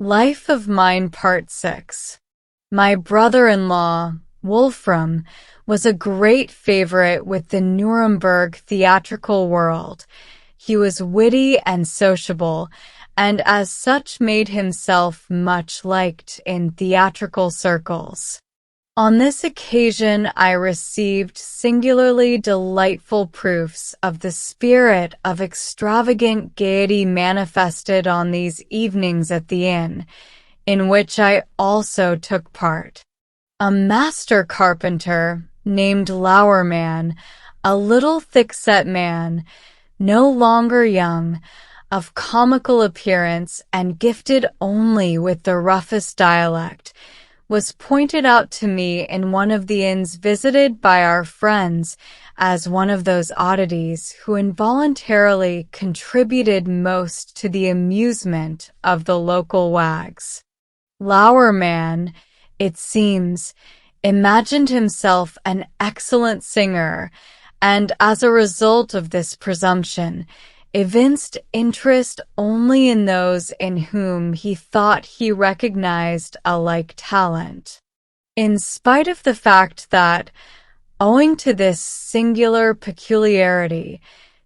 Life of Mine Part 6. My brother-in-law, Wolfram, was a great favorite with the Nuremberg theatrical world. He was witty and sociable, and as such made himself much liked in theatrical circles. On this occasion, I received singularly delightful proofs of the spirit of extravagant gaiety manifested on these evenings at the inn, in which I also took part. A master carpenter, named Lowerman, a little thick-set man, no longer young, of comical appearance and gifted only with the roughest dialect, was pointed out to me in one of the inns visited by our friends as one of those oddities who involuntarily contributed most to the amusement of the local wags. Lowerman, it seems, imagined himself an excellent singer, and as a result of this presumption, evinced interest only in those in whom he thought he recognized a like talent. In spite of the fact that, owing to this singular peculiarity,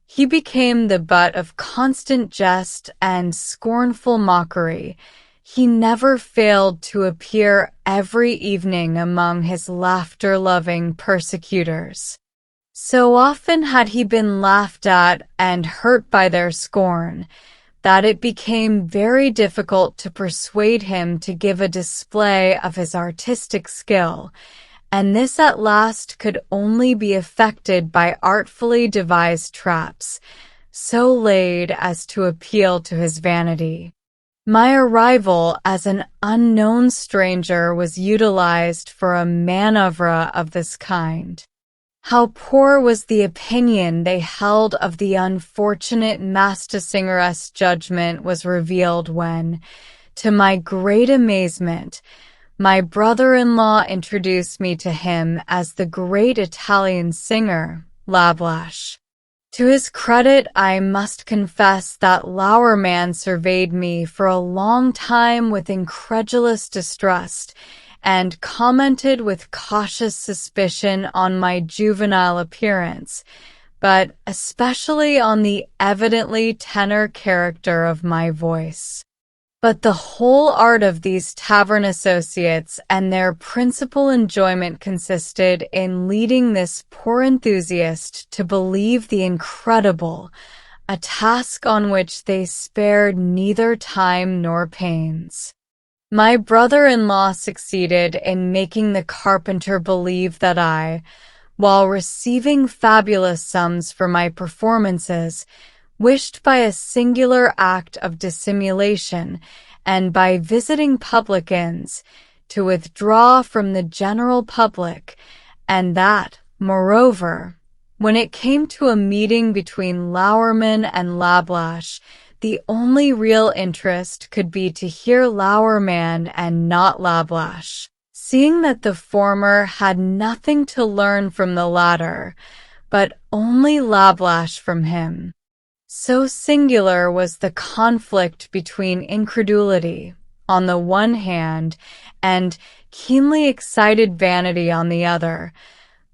he became the butt of constant jest and scornful mockery, he never failed to appear every evening among his laughter-loving persecutors. So often had he been laughed at and hurt by their scorn, that it became very difficult to persuade him to give a display of his artistic skill, and this at last could only be effected by artfully devised traps, so laid as to appeal to his vanity. My arrival as an unknown stranger was utilized for a manoeuvre of this kind. How poor was the opinion they held of the unfortunate Mastersingeress judgment was revealed when, to my great amazement, my brother-in-law introduced me to him as the great Italian singer, Lablache. To his credit, I must confess that Lowerman surveyed me for a long time with incredulous distrust, and commented with cautious suspicion on my juvenile appearance, but especially on the evidently tenor character of my voice. But the whole art of these tavern associates and their principal enjoyment consisted in leading this poor enthusiast to believe the incredible, a task on which they spared neither time nor pains. My brother-in-law succeeded in making the carpenter believe that I, while receiving fabulous sums for my performances, wished by a singular act of dissimulation and by visiting public inns to withdraw from the general public, and that, moreover, when it came to a meeting between Lowerman and Lablache, the only real interest could be to hear Lowerman and not Lablache, seeing that the former had nothing to learn from the latter, but only Lablache from him. So singular was the conflict between incredulity, on the one hand, and keenly excited vanity on the other,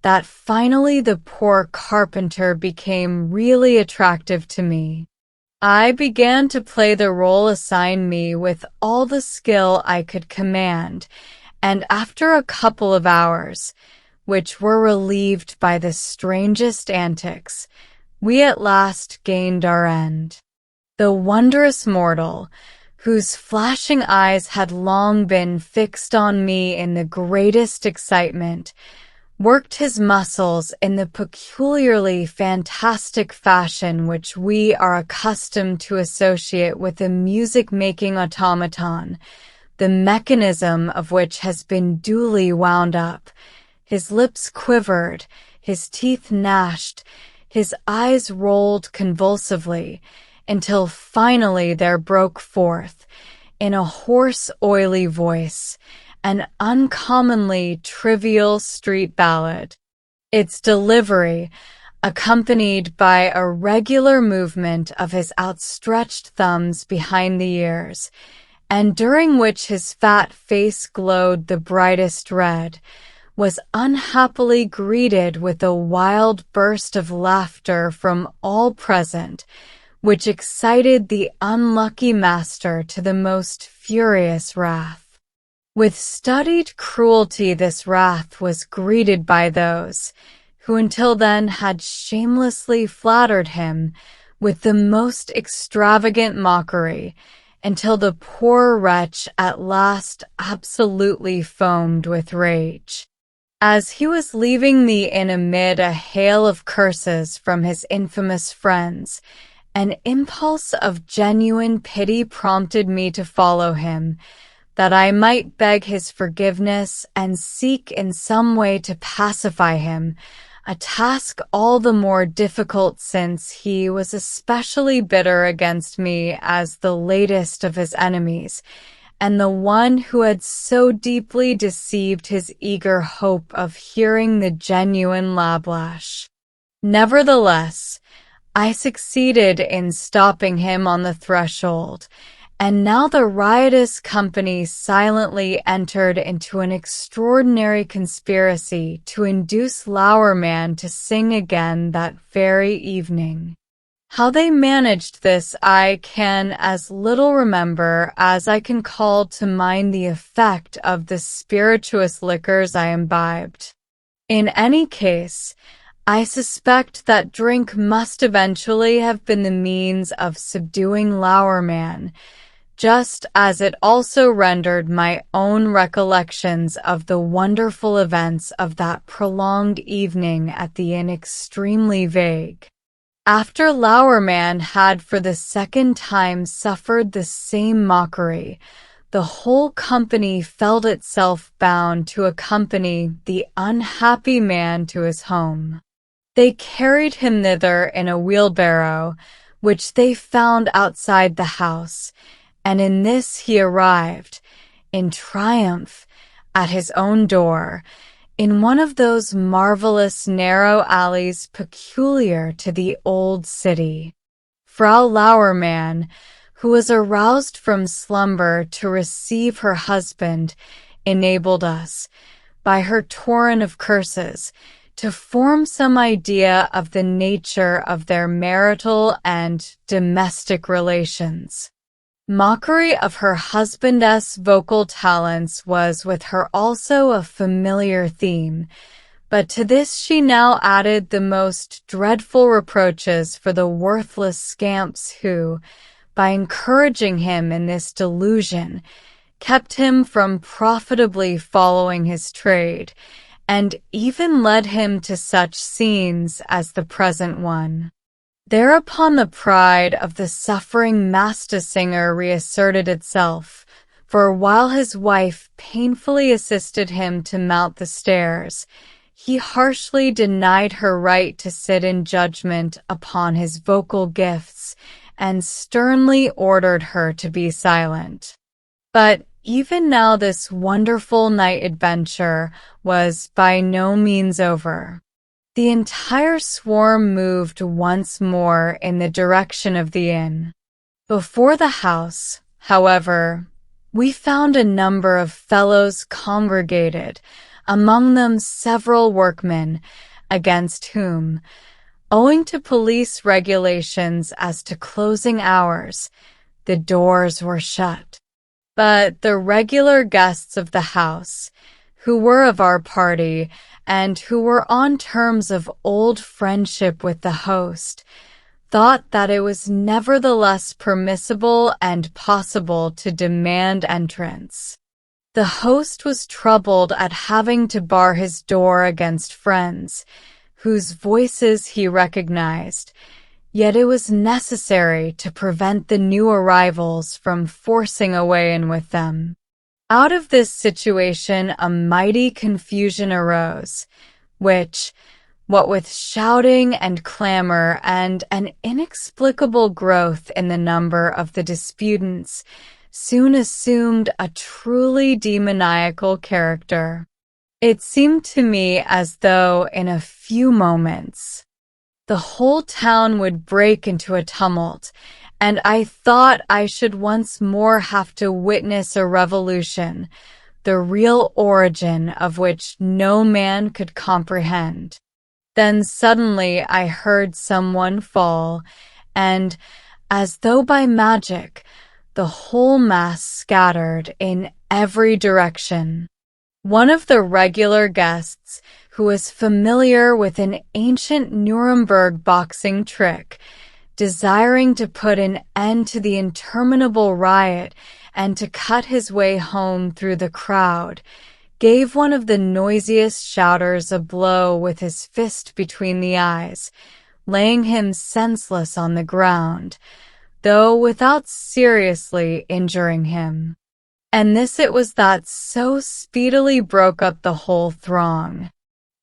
that finally the poor carpenter became really attractive to me. I began to play the role assigned me with all the skill I could command, and after a couple of hours, which were relieved by the strangest antics, we at last gained our end. The wondrous mortal, whose flashing eyes had long been fixed on me in the greatest excitement, worked his muscles in the peculiarly fantastic fashion which we are accustomed to associate with a music-making automaton, the mechanism of which has been duly wound up. His lips quivered, his teeth gnashed, his eyes rolled convulsively, until finally there broke forth, in a hoarse, oily voice, an uncommonly trivial street ballad. Its delivery, accompanied by a regular movement of his outstretched thumbs behind the ears, and during which his fat face glowed the brightest red, was unhappily greeted with a wild burst of laughter from all present, which excited the unlucky master to the most furious wrath. With studied cruelty this wrath was greeted by those who until then had shamelessly flattered him with the most extravagant mockery, until the poor wretch at last absolutely foamed with rage. As he was leaving the inn amid a hail of curses from his infamous friends, an impulse of genuine pity prompted me to follow him, that I might beg his forgiveness and seek in some way to pacify him, a task all the more difficult since he was especially bitter against me as the latest of his enemies, and the one who had so deeply deceived his eager hope of hearing the genuine Lablash. Nevertheless, I succeeded in stopping him on the threshold, and now the riotous company silently entered into an extraordinary conspiracy to induce Lowerman to sing again that very evening. How they managed this I can as little remember as I can call to mind the effect of the spirituous liquors I imbibed. In any case, I suspect that drink must eventually have been the means of subduing Lowerman, just as it also rendered my own recollections of the wonderful events of that prolonged evening at the inn extremely vague. After Lowerman had for the second time suffered the same mockery, the whole company felt itself bound to accompany the unhappy man to his home. They carried him thither in a wheelbarrow, which they found outside the house, and in this he arrived, in triumph, at his own door, in one of those marvelous narrow alleys peculiar to the old city. Frau Lowerman, who was aroused from slumber to receive her husband, enabled us, by her torrent of curses, to form some idea of the nature of their marital and domestic relations. Mockery of her husband's vocal talents was with her also a familiar theme, but to this she now added the most dreadful reproaches for the worthless scamps who, by encouraging him in this delusion, kept him from profitably following his trade, and even led him to such scenes as the present one. Thereupon the pride of the suffering Masta-singer reasserted itself, for while his wife painfully assisted him to mount the stairs, he harshly denied her right to sit in judgment upon his vocal gifts, and sternly ordered her to be silent. But even now this wonderful night adventure was by no means over. The entire swarm moved once more in the direction of the inn. Before the house, however, we found a number of fellows congregated, among them several workmen, against whom, owing to police regulations as to closing hours, the doors were shut. But the regular guests of the house, who were of our party, and who were on terms of old friendship with the host, thought that it was nevertheless permissible and possible to demand entrance. The host was troubled at having to bar his door against friends, whose voices he recognized, yet it was necessary to prevent the new arrivals from forcing a way in with them. Out of this situation a mighty confusion arose, which, what with shouting and clamor and an inexplicable growth in the number of the disputants, soon assumed a truly demoniacal character. It seemed to me as though in a few moments the whole town would break into a tumult, and I thought I should once more have to witness a revolution, the real origin of which no man could comprehend. Then suddenly I heard someone fall, and, as though by magic, the whole mass scattered in every direction. One of the regular guests, who was familiar with an ancient Nuremberg boxing trick, desiring to put an end to the interminable riot and to cut his way home through the crowd, gave one of the noisiest shouters a blow with his fist between the eyes, laying him senseless on the ground, though without seriously injuring him. And this it was that so speedily broke up the whole throng.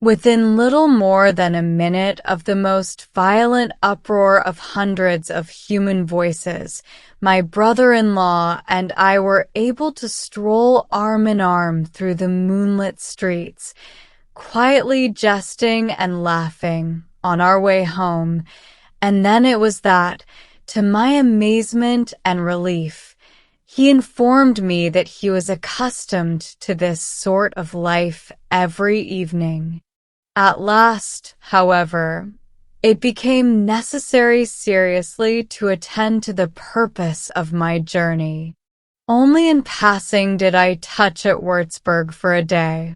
Within little more than a minute of the most violent uproar of hundreds of human voices, my brother-in-law and I were able to stroll arm in arm through the moonlit streets, quietly jesting and laughing on our way home. And then it was that, to my amazement and relief, he informed me that he was accustomed to this sort of life every evening. At last, however, it became necessary seriously to attend to the purpose of my journey. Only in passing did I touch at Würzburg for a day.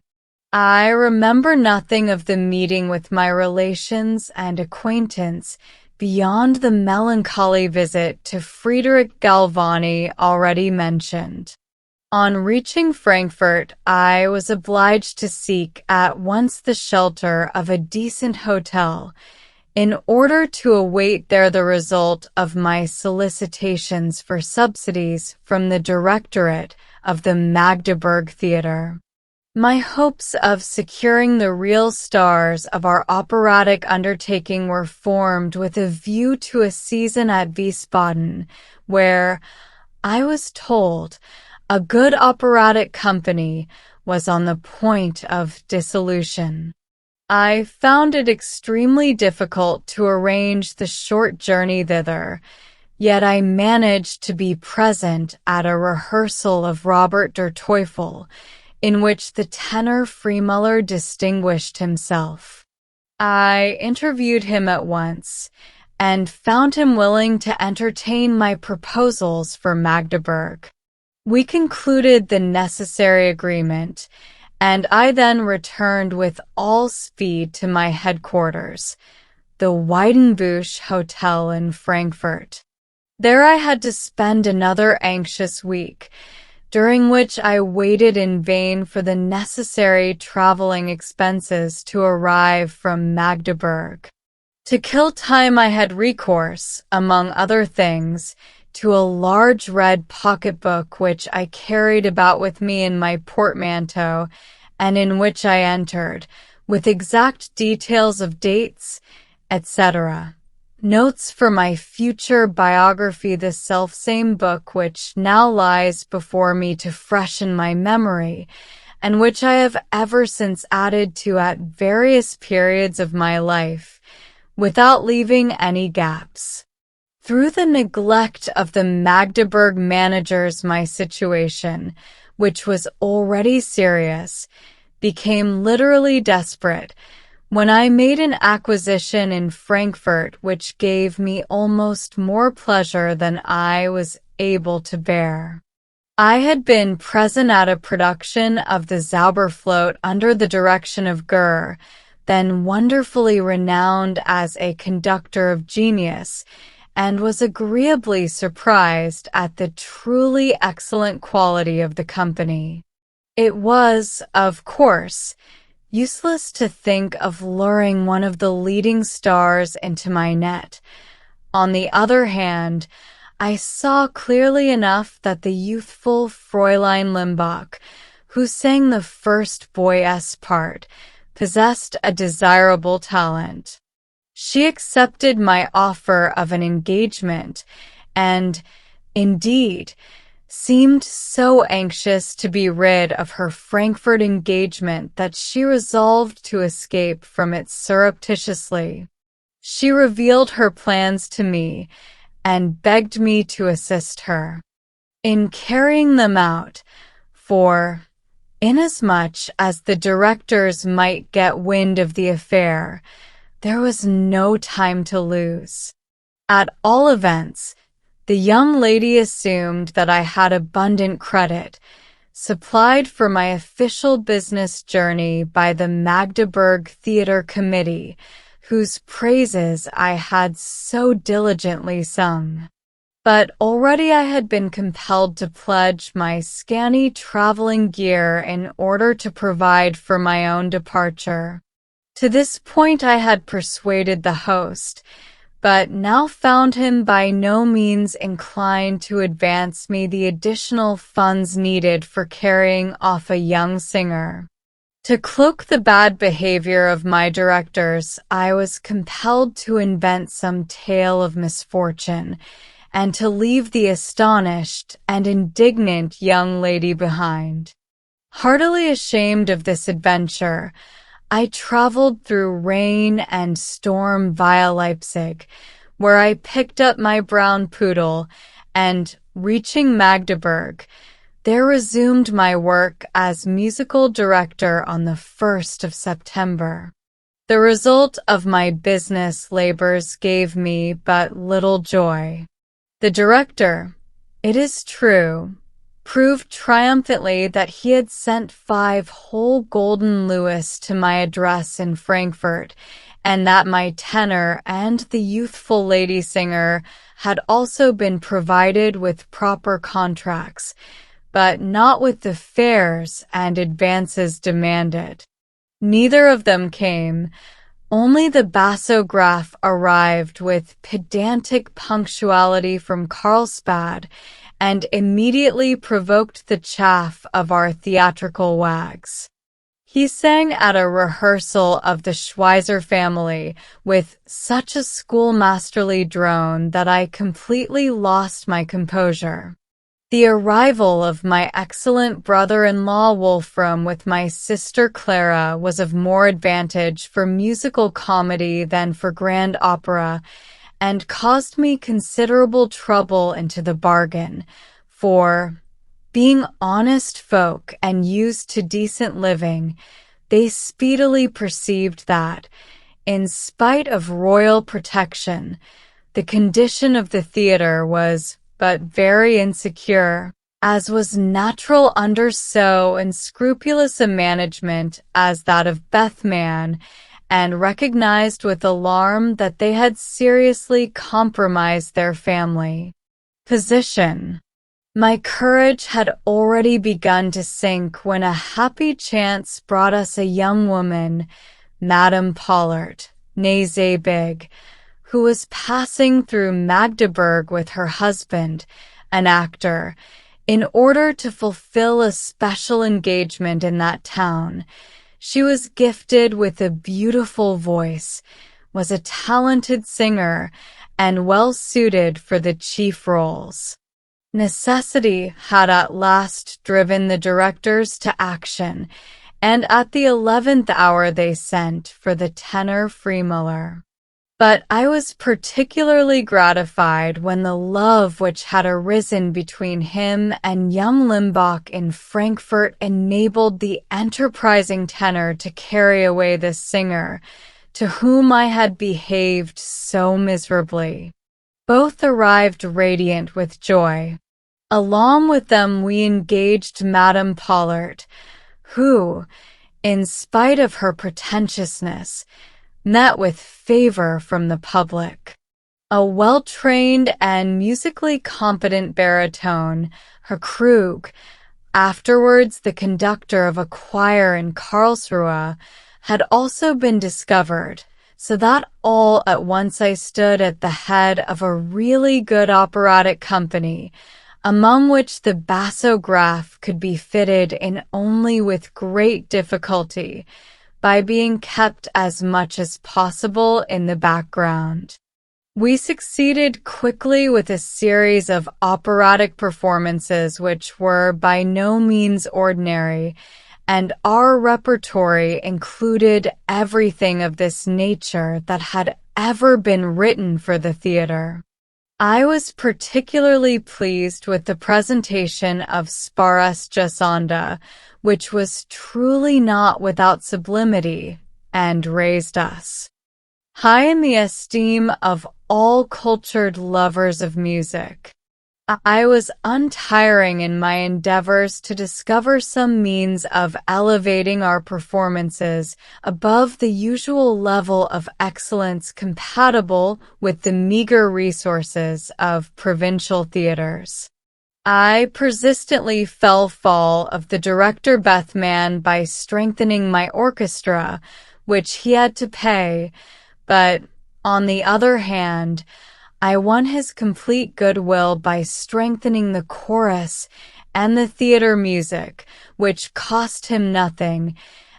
I remember nothing of the meeting with my relations and acquaintance beyond the melancholy visit to Friedrich Galvani already mentioned. On reaching Frankfurt, I was obliged to seek at once the shelter of a decent hotel in order to await there the result of my solicitations for subsidies from the directorate of the Magdeburg Theatre. My hopes of securing the real stars of our operatic undertaking were formed with a view to a season at Wiesbaden, where, I was told, a good operatic company was on the point of dissolution. I found it extremely difficult to arrange the short journey thither, yet I managed to be present at a rehearsal of Robert der Teufel, in which the tenor Freemuller distinguished himself. I interviewed him at once, and found him willing to entertain my proposals for Magdeburg. We concluded the necessary agreement, and I then returned with all speed to my headquarters, the Weidenbusch Hotel in Frankfurt. There I had to spend another anxious week, during which I waited in vain for the necessary traveling expenses to arrive from Magdeburg. To kill time I had recourse, among other things, to a large red pocketbook which I carried about with me in my portmanteau, and in which I entered, with exact details of dates, etc., notes for my future biography, the selfsame book which now lies before me to freshen my memory, and which I have ever since added to at various periods of my life, without leaving any gaps. Through the neglect of the Magdeburg managers, my situation, which was already serious, became literally desperate, when I made an acquisition in Frankfurt which gave me almost more pleasure than I was able to bear. I had been present at a production of the Zauberflöte under the direction of Gurr, then wonderfully renowned as a conductor of genius, and was agreeably surprised at the truly excellent quality of the company. It was, of course, useless to think of luring one of the leading stars into my net. On the other hand, I saw clearly enough that the youthful Fräulein Limbach, who sang the first boyess part, possessed a desirable talent. She accepted my offer of an engagement and, indeed, seemed so anxious to be rid of her Frankfurt engagement that she resolved to escape from it surreptitiously. She revealed her plans to me, and begged me to assist her in carrying them out, for, inasmuch as the directors might get wind of the affair, there was no time to lose. At all events, the young lady assumed that I had abundant credit, supplied for my official business journey by the Magdeburg Theatre Committee, whose praises I had so diligently sung. But already I had been compelled to pledge my scanty traveling gear in order to provide for my own departure. To this point I had persuaded the host, but now found him by no means inclined to advance me the additional funds needed for carrying off a young singer. To cloak the bad behavior of my directors, I was compelled to invent some tale of misfortune, and to leave the astonished and indignant young lady behind. Heartily ashamed of this adventure, I traveled through rain and storm via Leipzig, where I picked up my brown poodle and, reaching Magdeburg, there resumed my work as musical director on the 1st of September. The result of my business labors gave me but little joy. The director, it is true, proved triumphantly that he had sent 5 whole golden louis to my address in Frankfurt, and that my tenor and the youthful lady singer had also been provided with proper contracts, but not with the fares and advances demanded. Neither of them came. Only the bassograph arrived with pedantic punctuality from Carlsbad and immediately provoked the chaff of our theatrical wags. He sang at a rehearsal of the Schweizer family with such a schoolmasterly drone that I completely lost my composure. The arrival of my excellent brother-in-law Wolfram with my sister Clara was of more advantage for musical comedy than for grand opera, and caused me considerable trouble into the bargain, for, being honest folk and used to decent living, they speedily perceived that, in spite of royal protection, the condition of the theatre was but very insecure, as was natural under so unscrupulous a management as that of Bethman, and recognized with alarm that they had seriously compromised their family position. My courage had already begun to sink when a happy chance brought us a young woman, Madame Pollard, née Zeybig, who was passing through Magdeburg with her husband, an actor, in order to fulfill a special engagement in that town. She was gifted with a beautiful voice, was a talented singer, and well suited for the chief roles. Necessity had at last driven the directors to action, and at the 11th hour they sent for the tenor Freemuller. But I was particularly gratified when the love which had arisen between him and young Limbach in Frankfurt enabled the enterprising tenor to carry away this singer, to whom I had behaved so miserably. Both arrived radiant with joy. Along with them we engaged Madame Pollard, who, in spite of her pretentiousness, met with favor from the public. A well-trained and musically competent baritone, Herr Krug, afterwards the conductor of a choir in Karlsruhe, had also been discovered, so that all at once I stood at the head of a really good operatic company, among which the bassograph could be fitted in only with great difficulty, by being kept as much as possible in the background. We succeeded quickly with a series of operatic performances which were by no means ordinary, and our repertory included everything of this nature that had ever been written for the theatre. I was particularly pleased with the presentation of Sparas Jasonda, which was truly not without sublimity, and raised us high in the esteem of all cultured lovers of music. I was untiring in my endeavors to discover some means of elevating our performances above the usual level of excellence compatible with the meager resources of provincial theaters. I persistently fell foul of the director Bethman by strengthening my orchestra, which he had to pay, but, on the other hand, I won his complete goodwill by strengthening the chorus and the theater music, which cost him nothing,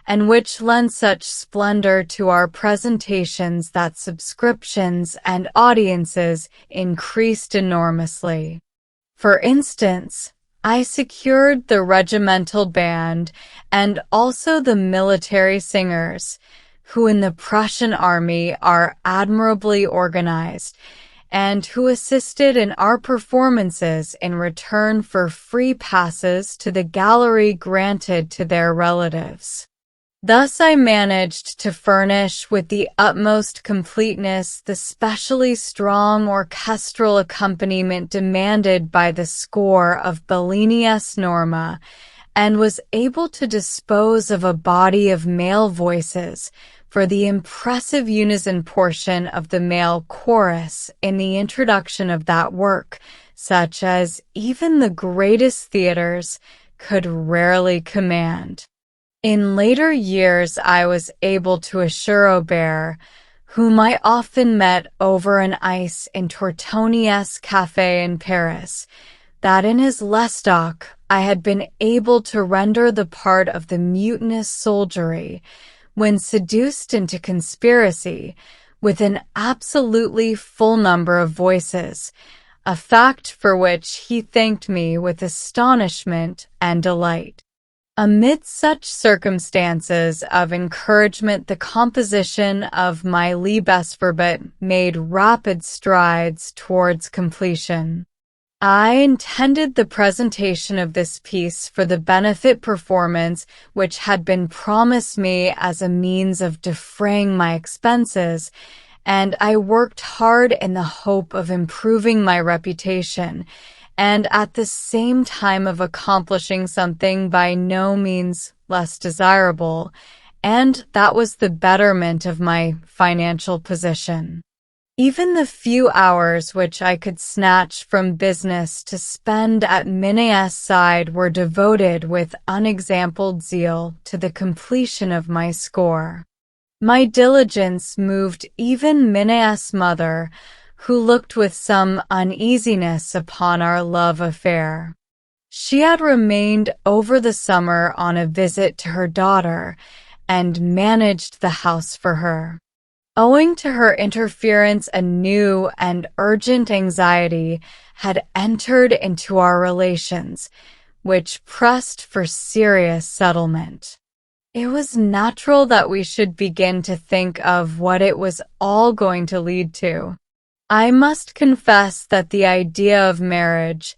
and which lent such splendor to our presentations that subscriptions and audiences increased enormously. For instance, I secured the regimental band and also the military singers, who in the Prussian army are admirably organized, and who assisted in our performances in return for free passes to the gallery granted to their relatives. Thus I managed to furnish with the utmost completeness the specially strong orchestral accompaniment demanded by the score of Bellini's Norma, and was able to dispose of a body of male voices for the impressive unison portion of the male chorus in the introduction of that work, such as even the greatest theaters could rarely command. In later years I was able to assure Aubert, whom I often met over an ice in Tortoni's Café in Paris, that in his Lestock I had been able to render the part of the mutinous soldiery, when seduced into conspiracy, with an absolutely full number of voices, a fact for which he thanked me with astonishment and delight. Amid such circumstances of encouragement, the composition of my Liebesverbot made rapid strides towards completion. I intended the presentation of this piece for the benefit performance which had been promised me as a means of defraying my expenses, and I worked hard in the hope of improving my reputation, and at the same time of accomplishing something by no means less desirable, and that was the betterment of my financial position. Even the few hours which I could snatch from business to spend at Mina's side were devoted with unexampled zeal to the completion of my score. My diligence moved even Mina's mother, who looked with some uneasiness upon our love affair. She had remained over the summer on a visit to her daughter, and managed the house for her. Owing to her interference, a new and urgent anxiety had entered into our relations, which pressed for serious settlement. It was natural that we should begin to think of what it was all going to lead to. I must confess that the idea of marriage,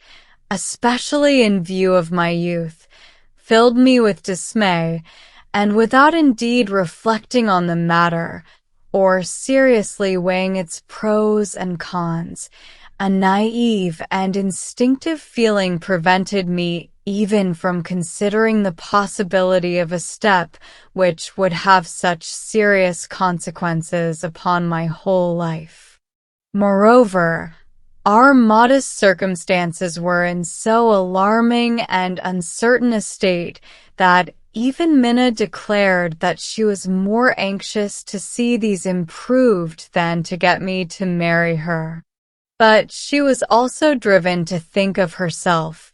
especially in view of my youth, filled me with dismay, and without indeed reflecting on the matter, or seriously weighing its pros and cons, a naive and instinctive feeling prevented me even from considering the possibility of a step which would have such serious consequences upon my whole life. Moreover, our modest circumstances were in so alarming and uncertain a state that even Minna declared that she was more anxious to see these improved than to get me to marry her. But she was also driven to think of herself,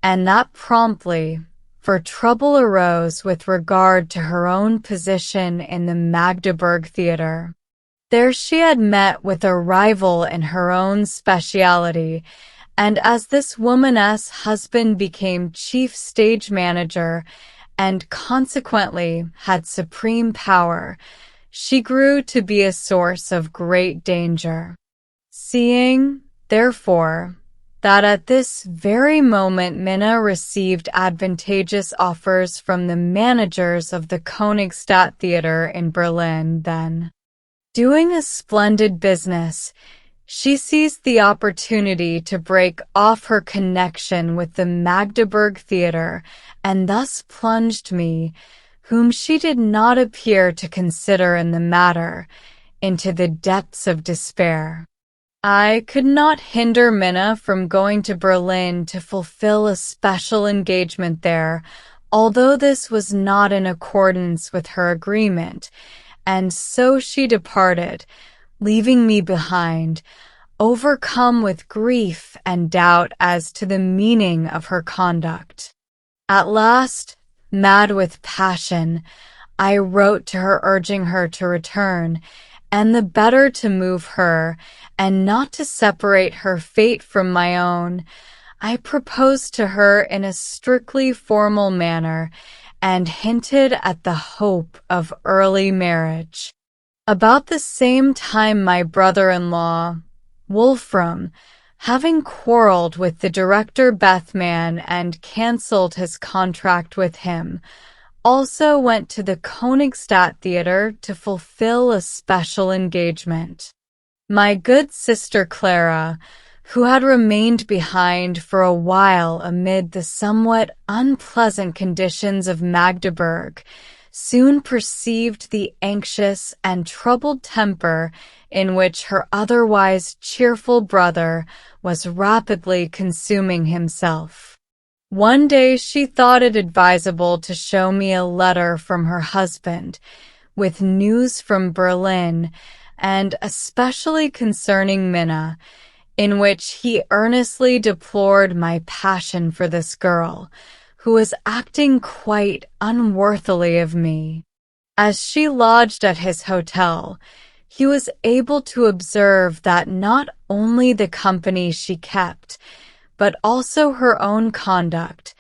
and that promptly, for trouble arose with regard to her own position in the Magdeburg Theatre. There she had met with a rival in her own speciality, and as this woman's husband became chief stage manager, and consequently had supreme power, she grew to be a source of great danger. Seeing, Therefore, that at this very moment Minna received advantageous offers from the managers of the Königstadt Theater in Berlin then. Doing a splendid business, she seized the opportunity to break off her connection with the Magdeburg Theater and thus plunged me, whom she did not appear to consider in the matter, into the depths of despair. I could not hinder Minna from going to Berlin to fulfill a special engagement there, although this was not in accordance with her agreement, and so she departed, leaving me behind, overcome with grief and doubt as to the meaning of her conduct. At last, mad with passion, I wrote to her urging her to return, and the better to move her, and not to separate her fate from my own, I proposed to her in a strictly formal manner, and hinted at the hope of early marriage. About the same time my brother-in-law, Wolfram, having quarreled with the director Bethmann and cancelled his contract with him, also went to the Königstadt Theater to fulfill a special engagement. My good sister Clara, who had remained behind for a while amid the somewhat unpleasant conditions of Magdeburg, soon perceived the anxious and troubled temper in which her otherwise cheerful brother was rapidly consuming himself. One day she thought it advisable to show me a letter from her husband, with news from Berlin, and especially concerning Minna, in which he earnestly deplored my passion for this girl, who was acting quite unworthily of me. As she lodged at his hotel, he was able to observe that not only the company she kept, but also her own conduct,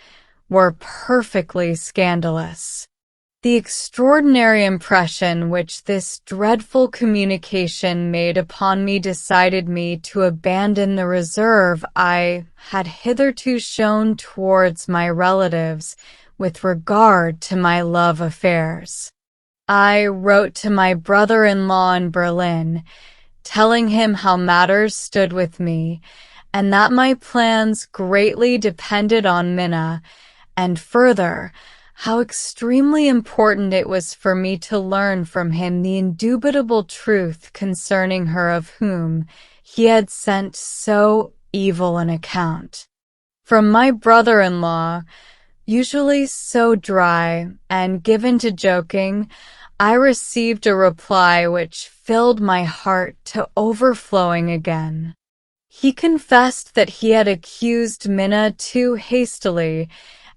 were perfectly scandalous. The extraordinary impression which this dreadful communication made upon me decided me to abandon the reserve I had hitherto shown towards my relatives with regard to my love affairs. I wrote to my brother-in-law in Berlin, telling him how matters stood with me, and that my plans greatly depended on Minna, and further, how extremely important it was for me to learn from him the indubitable truth concerning her of whom he had sent so evil an account. From my brother-in-law, usually so dry and given to joking, I received a reply which filled my heart to overflowing again. He confessed that he had accused Minna too hastily,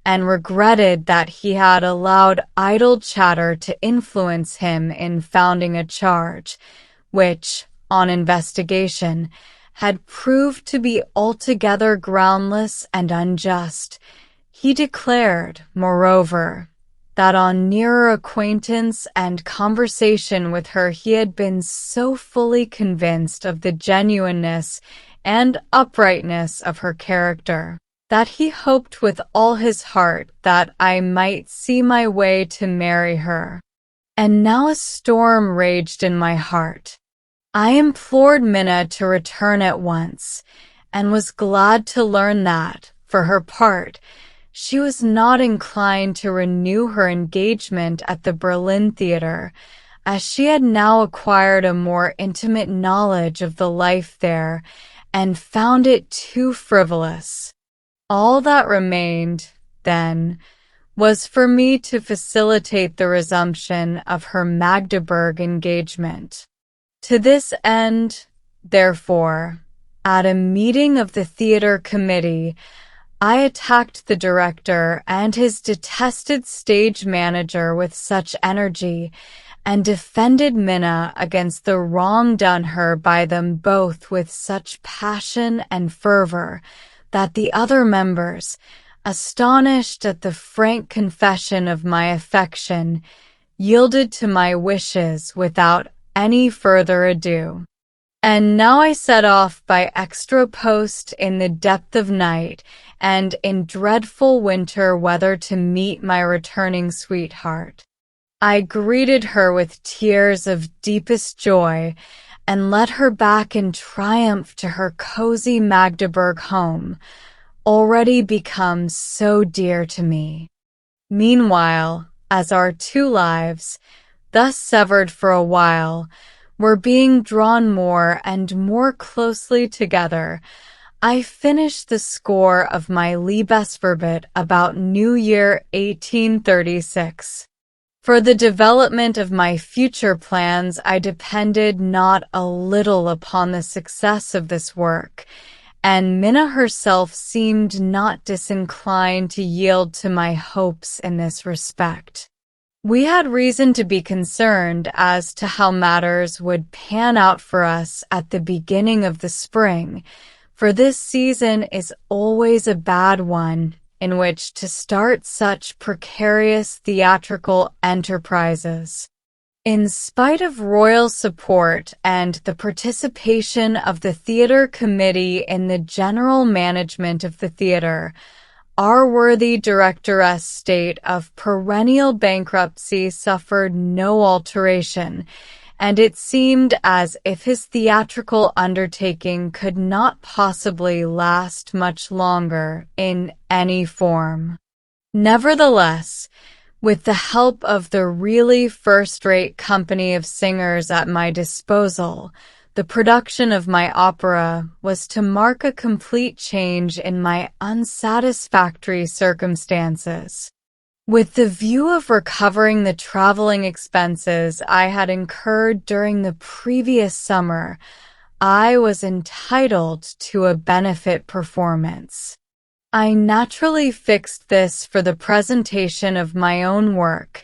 and regretted that he had allowed idle chatter to influence him in founding a charge, which, on investigation, had proved to be altogether groundless and unjust. He declared, moreover, that on nearer acquaintance and conversation with her he had been so fully convinced of the genuineness and uprightness of her character, that he hoped with all his heart that I might see my way to marry her. And now a storm raged in my heart. I implored Minna to return at once, and was glad to learn that, for her part, she was not inclined to renew her engagement at the Berlin Theater, as she had now acquired a more intimate knowledge of the life there, and found it too frivolous. All that remained, then, was for me to facilitate the resumption of her Magdeburg engagement. To this end, therefore, at a meeting of the theater committee, I attacked the director and his detested stage manager with such energy, and defended Minna against the wrong done her by them both with such passion and fervor, that the other members, astonished at the frank confession of my affection, yielded to my wishes without any further ado. And now I set off by extra post in the depth of night and in dreadful winter weather to meet my returning sweetheart. I greeted her with tears of deepest joy and led her back in triumph to her cozy Magdeburg home, already become so dear to me. Meanwhile, as our two lives, thus severed for a while, were being drawn more and more closely together, I finished the score of my Liebesverbot about New Year 1836. For the development of my future plans, I depended not a little upon the success of this work, and Minna herself seemed not disinclined to yield to my hopes in this respect. We had reason to be concerned as to how matters would pan out for us at the beginning of the spring, for this season is always a bad one in which to start such precarious theatrical enterprises. In spite of royal support and the participation of the theater committee in the general management of the theater, our worthy directoress' state of perennial bankruptcy suffered no alteration, and it seemed as if his theatrical undertaking could not possibly last much longer in any form. Nevertheless, with the help of the really first-rate company of singers at my disposal, the production of my opera was to mark a complete change in my unsatisfactory circumstances. With the view of recovering the traveling expenses I had incurred during the previous summer, I was entitled to a benefit performance. I naturally fixed this for the presentation of my own work,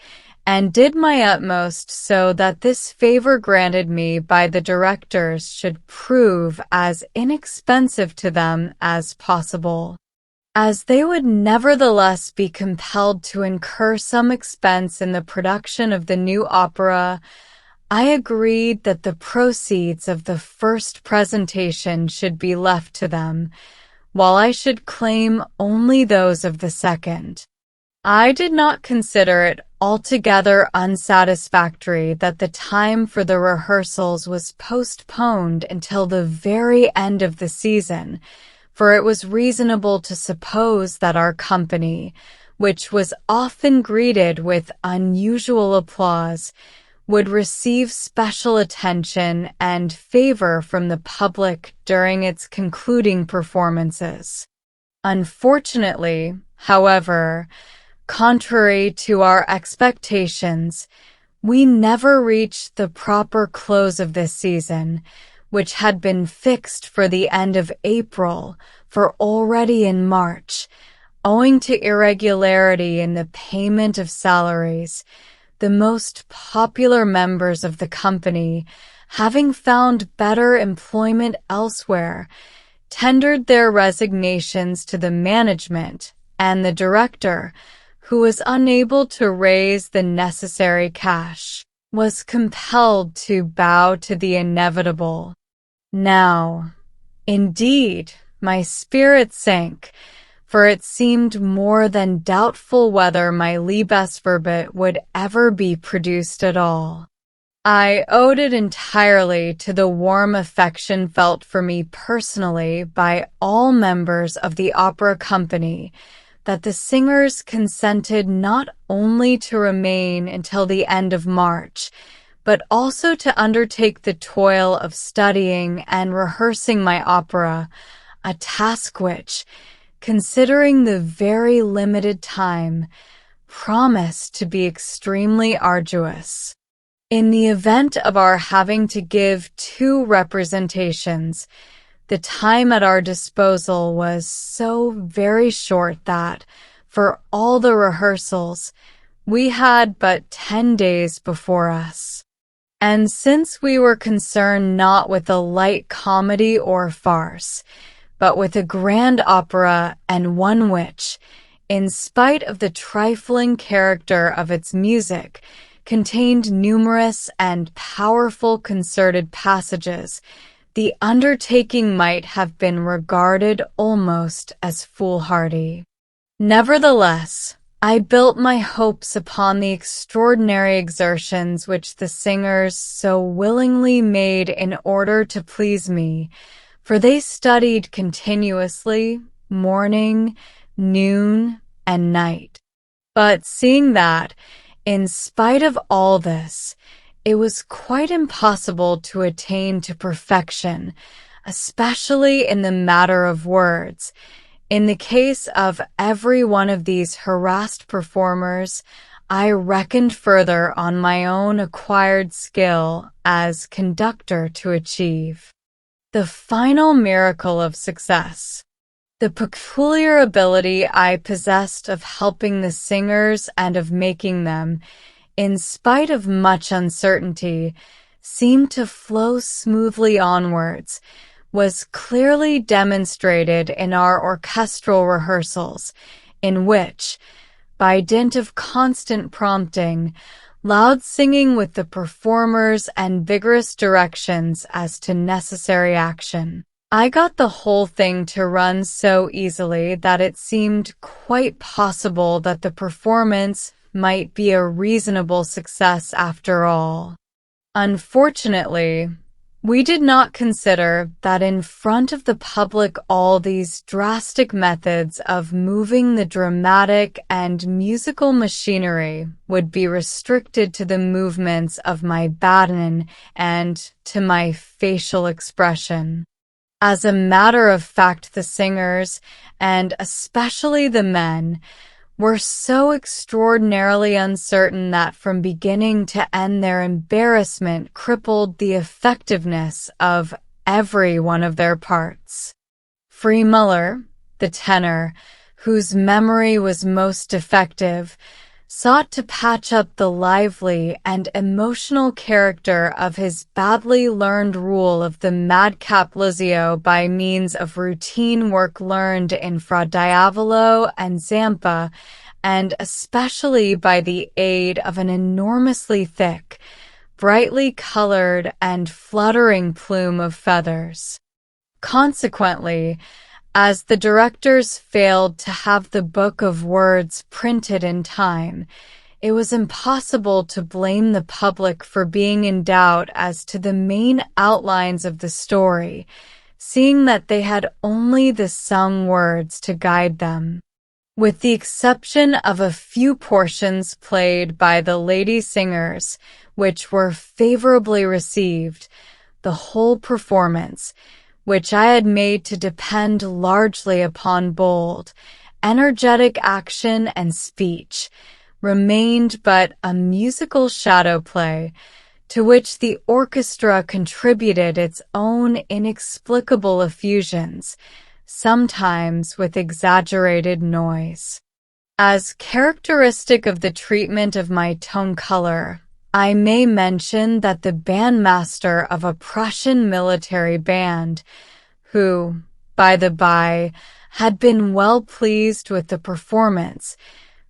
and did my utmost so that this favor granted me by the directors should prove as inexpensive to them as possible. As they would nevertheless be compelled to incur some expense in the production of the new opera, I agreed that the proceeds of the first presentation should be left to them, while I should claim only those of the second. I did not consider it altogether unsatisfactory that the time for the rehearsals was postponed until the very end of the season, for it was reasonable to suppose that our company, which was often greeted with unusual applause, would receive special attention and favor from the public during its concluding performances. Unfortunately, however, contrary to our expectations, we never reached the proper close of this season, which had been fixed for the end of April, for already in March, owing to irregularity in the payment of salaries, the most popular members of the company, having found better employment elsewhere, tendered their resignations to the management, and the director, who was unable to raise the necessary cash, was compelled to bow to the inevitable. Now, indeed, my spirit sank, for it seemed more than doubtful whether my Liebesverbot would ever be produced at all. I owed it entirely to the warm affection felt for me personally by all members of the opera company that the singers consented not only to remain until the end of March, but also to undertake the toil of studying and rehearsing my opera, a task which, considering the very limited time, promised to be extremely arduous. In the event of our having to give 2 representations, the time at our disposal was so very short that, for all the rehearsals, we had but 10 days before us. And since we were concerned not with a light comedy or farce, but with a grand opera, and one which, in spite of the trifling character of its music, contained numerous and powerful concerted passages, the undertaking might have been regarded almost as foolhardy. Nevertheless, I built my hopes upon the extraordinary exertions which the singers so willingly made in order to please me, for they studied continuously, morning, noon, and night. But seeing that, in spite of all this, it was quite impossible to attain to perfection, especially in the matter of words. In the case of every one of these harassed performers, I reckoned further on my own acquired skill as conductor to achieve the final miracle of success. The peculiar ability I possessed of helping the singers and of making them, in spite of much uncertainty, seem to flow smoothly onwards, was clearly demonstrated in our orchestral rehearsals, in which, by dint of constant prompting, loud singing with the performers and vigorous directions as to necessary action, I got the whole thing to run so easily that it seemed quite possible that the performance might be a reasonable success after all. Unfortunately, we did not consider that in front of the public all these drastic methods of moving the dramatic and musical machinery would be restricted to the movements of my baton and to my facial expression. As a matter of fact, the singers, and especially the men, were so extraordinarily uncertain that from beginning to end their embarrassment crippled the effectiveness of every one of their parts. Muller, the tenor, whose memory was most defective, sought to patch up the lively and emotional character of his badly learned rule of the madcap Lizio by means of routine work learned in Fra Diavolo and Zampa, and especially by the aid of an enormously thick, brightly colored and fluttering plume of feathers. Consequently, as the directors failed to have the book of words printed in time, it was impossible to blame the public for being in doubt as to the main outlines of the story, seeing that they had only the sung words to guide them. With the exception of a few portions played by the lady singers, which were favorably received, the whole performance, which I had made to depend largely upon bold, energetic action and speech, remained but a musical shadow play, to which the orchestra contributed its own inexplicable effusions, sometimes with exaggerated noise. As characteristic of the treatment of my tone color, I may mention that the bandmaster of a Prussian military band, who, by the by, had been well pleased with the performance,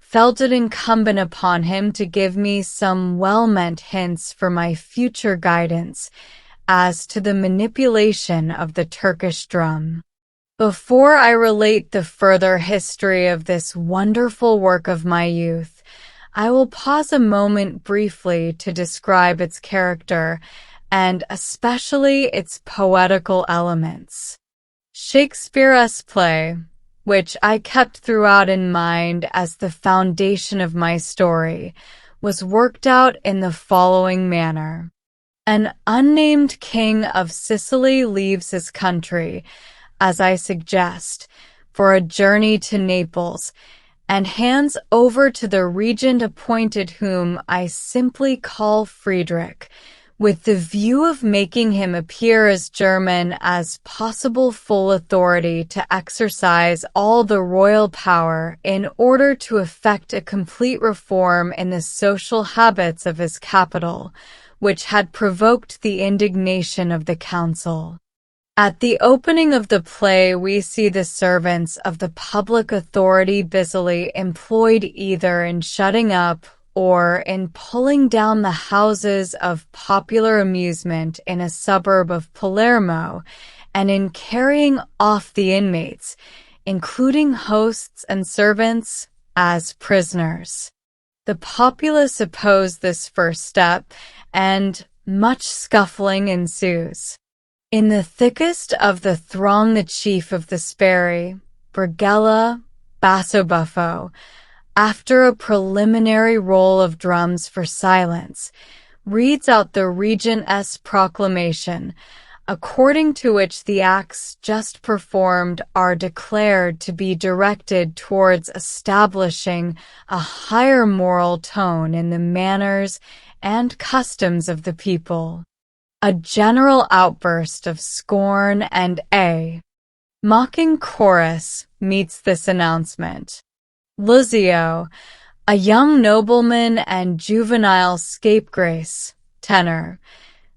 felt it incumbent upon him to give me some well-meant hints for my future guidance as to the manipulation of the Turkish drum. Before I relate the further history of this wonderful work of my youth, I will pause a moment briefly to describe its character, and especially its poetical elements. Shakespeare's play, which I kept throughout in mind as the foundation of my story, was worked out in the following manner. An unnamed king of Sicily leaves his country, as I suggest, for a journey to Naples, and hands over to the regent appointed, whom I simply call Friedrich, with the view of making him appear as German as possible, full authority to exercise all the royal power in order to effect a complete reform in the social habits of his capital, which had provoked the indignation of the council. At the opening of the play, we see the servants of the public authority busily employed either in shutting up or in pulling down the houses of popular amusement in a suburb of Palermo, and in carrying off the inmates, including hosts and servants, as prisoners. The populace oppose this first step, and much scuffling ensues. In the thickest of the throng, the chief of the sbirri, Brigella Bassobuffo, after a preliminary roll of drums for silence, reads out the regent's proclamation, according to which the acts just performed are declared to be directed towards establishing a higher moral tone in the manners and customs of the people. A general outburst of scorn and a mocking chorus meets this announcement. Luzio, a young nobleman and juvenile scapegrace tenor,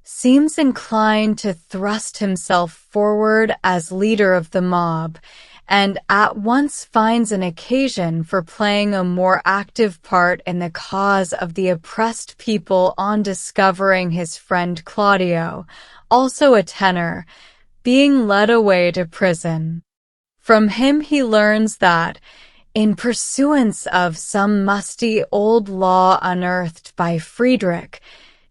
seems inclined to thrust himself forward as leader of the mob, and at once finds an occasion for playing a more active part in the cause of the oppressed people on discovering his friend Claudio, also a tenor, being led away to prison. From him he learns that, in pursuance of some musty old law unearthed by Friedrich,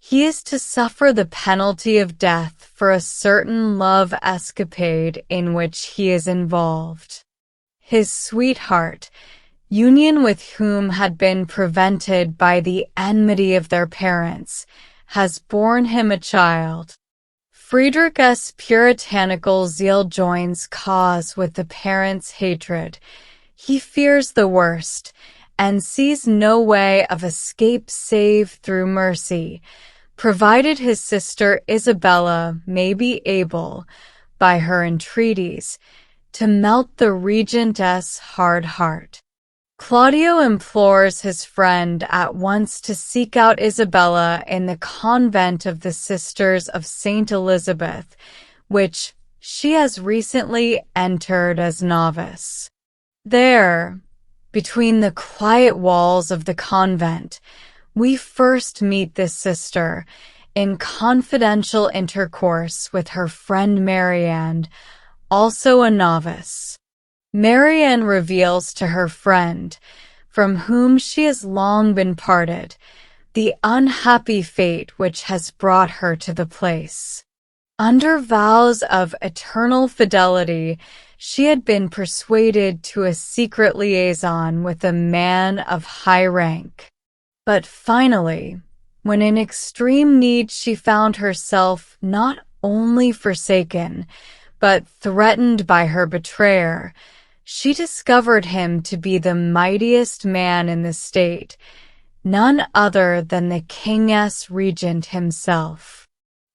he is to suffer the penalty of death for a certain love escapade in which he is involved. His sweetheart, union with whom had been prevented by the enmity of their parents, has borne him a child. Friedrich's puritanical zeal joins cause with the parents' hatred. He fears the worst, and sees no way of escape save through mercy, provided his sister Isabella may be able, by her entreaties, to melt the regent's hard heart. Claudio implores his friend at once to seek out Isabella in the convent of the Sisters of St. Elizabeth, which she has recently entered as novice. There, between the quiet walls of the convent, we first meet this sister in confidential intercourse with her friend Marianne, also a novice. Marianne reveals to her friend, from whom she has long been parted, the unhappy fate which has brought her to the place. Under vows of eternal fidelity, she had been persuaded to a secret liaison with a man of high rank. But finally, when in extreme need she found herself not only forsaken, but threatened by her betrayer, she discovered him to be the mightiest man in the state, none other than the king's regent himself.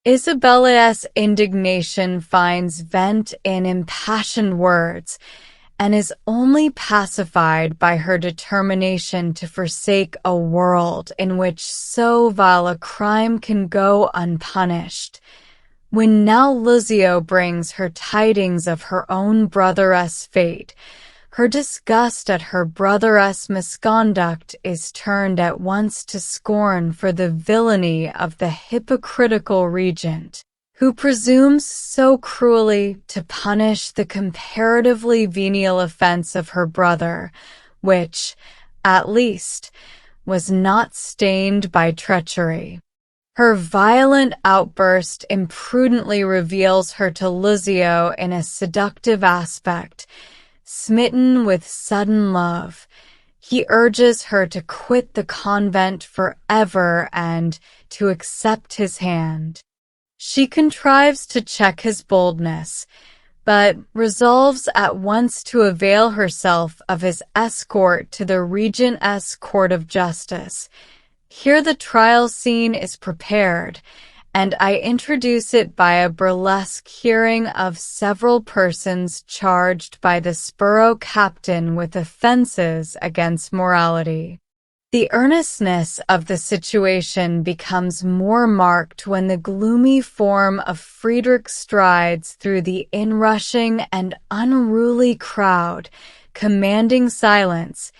Isabella's indignation finds vent in impassioned words, and is only pacified by her determination to forsake a world in which so vile a crime can go unpunished. When now Luzio brings her tidings of her own brother's fate, her disgust at her brother's misconduct is turned at once to scorn for the villainy of the hypocritical regent, who presumes so cruelly to punish the comparatively venial offense of her brother, which, at least, was not stained by treachery. Her violent outburst imprudently reveals her to Luzio in a seductive aspect. Smitten with sudden love, he urges her to quit the convent forever and to accept his hand. She contrives to check his boldness, but resolves at once to avail herself of his escort to the regent's court of justice. Here the trial scene is prepared, and I introduce it by a burlesque hearing of several persons charged by the Sbirro captain with offenses against morality. The earnestness of the situation becomes more marked when the gloomy form of Friedrich strides through the inrushing and unruly crowd, commanding silence,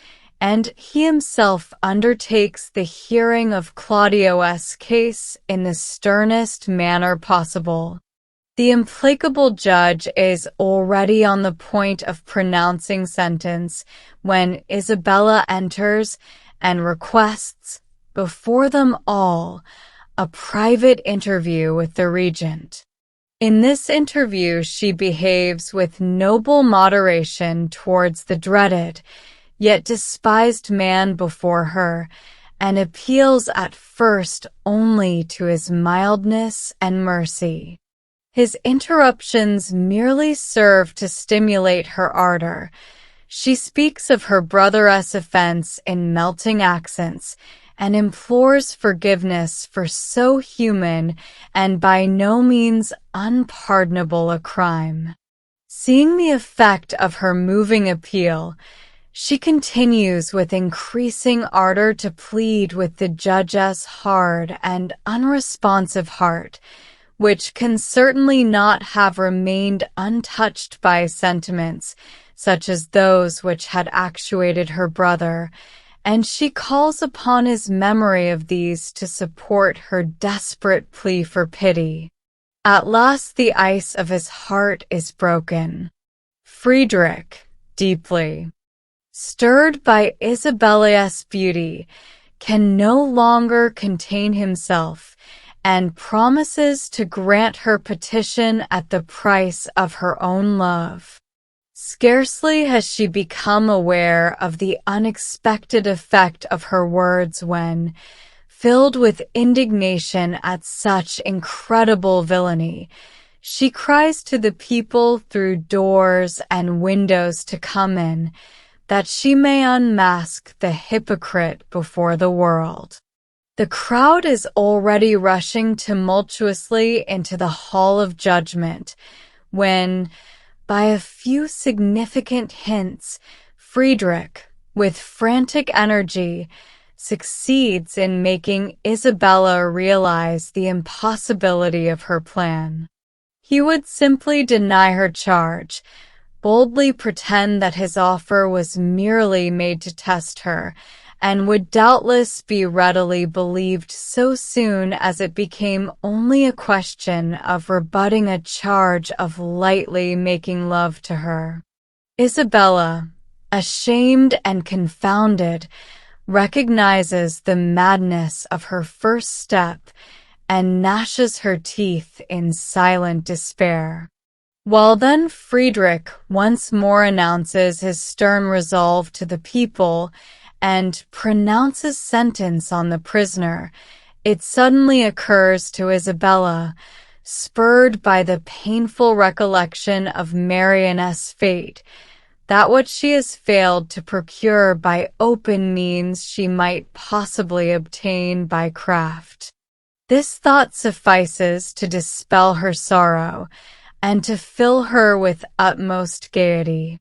and he himself undertakes the hearing of Claudio's case in the sternest manner possible. The implacable judge is already on the point of pronouncing sentence when Isabella enters and requests, before them all, a private interview with the regent. In this interview, she behaves with noble moderation towards the dreaded, yet despised man before her, and appeals at first only to his mildness and mercy. His interruptions merely serve to stimulate her ardor. She speaks of her brother's offense in melting accents and implores forgiveness for so human and by no means unpardonable a crime. Seeing the effect of her moving appeal, she continues with increasing ardor to plead with the judge's hard and unresponsive heart, which can certainly not have remained untouched by sentiments such as those which had actuated her brother, and she calls upon his memory of these to support her desperate plea for pity. At last the ice of his heart is broken. Friedrich, deeply stirred by Isabella's beauty, can no longer contain himself, and promises to grant her petition at the price of her own love. Scarcely has she become aware of the unexpected effect of her words when, filled with indignation at such incredible villainy, she cries to the people through doors and windows to come in, that she may unmask the hypocrite before the world. The crowd is already rushing tumultuously into the hall of judgment, when, by a few significant hints, Friedrich, with frantic energy, succeeds in making Isabella realize the impossibility of her plan. He would simply deny her charge, boldly pretend that his offer was merely made to test her, and would doubtless be readily believed so soon as it became only a question of rebutting a charge of lightly making love to her. Isabella, ashamed and confounded, recognizes the madness of her first step and gnashes her teeth in silent despair. While then Friedrich once more announces his stern resolve to the people and pronounces sentence on the prisoner, it suddenly occurs to Isabella, spurred by the painful recollection of Marianne's fate, that what she has failed to procure by open means she might possibly obtain by craft. This thought suffices to dispel her sorrow, and to fill her with utmost gaiety.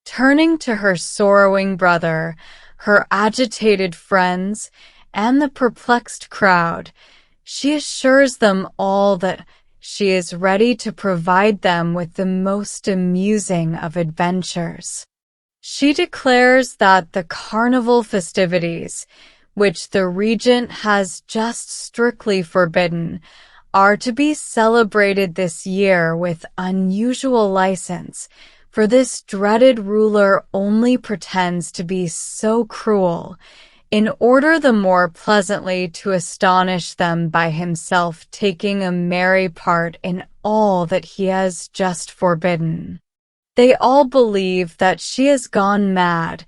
Turning to her sorrowing brother, her agitated friends, and the perplexed crowd, she assures them all that she is ready to provide them with the most amusing of adventures. She declares that the carnival festivities, which the regent has just strictly forbidden, are to be celebrated this year with unusual license, for this dreaded ruler only pretends to be so cruel, in order the more pleasantly to astonish them by himself taking a merry part in all that he has just forbidden. They all believe that she has gone mad,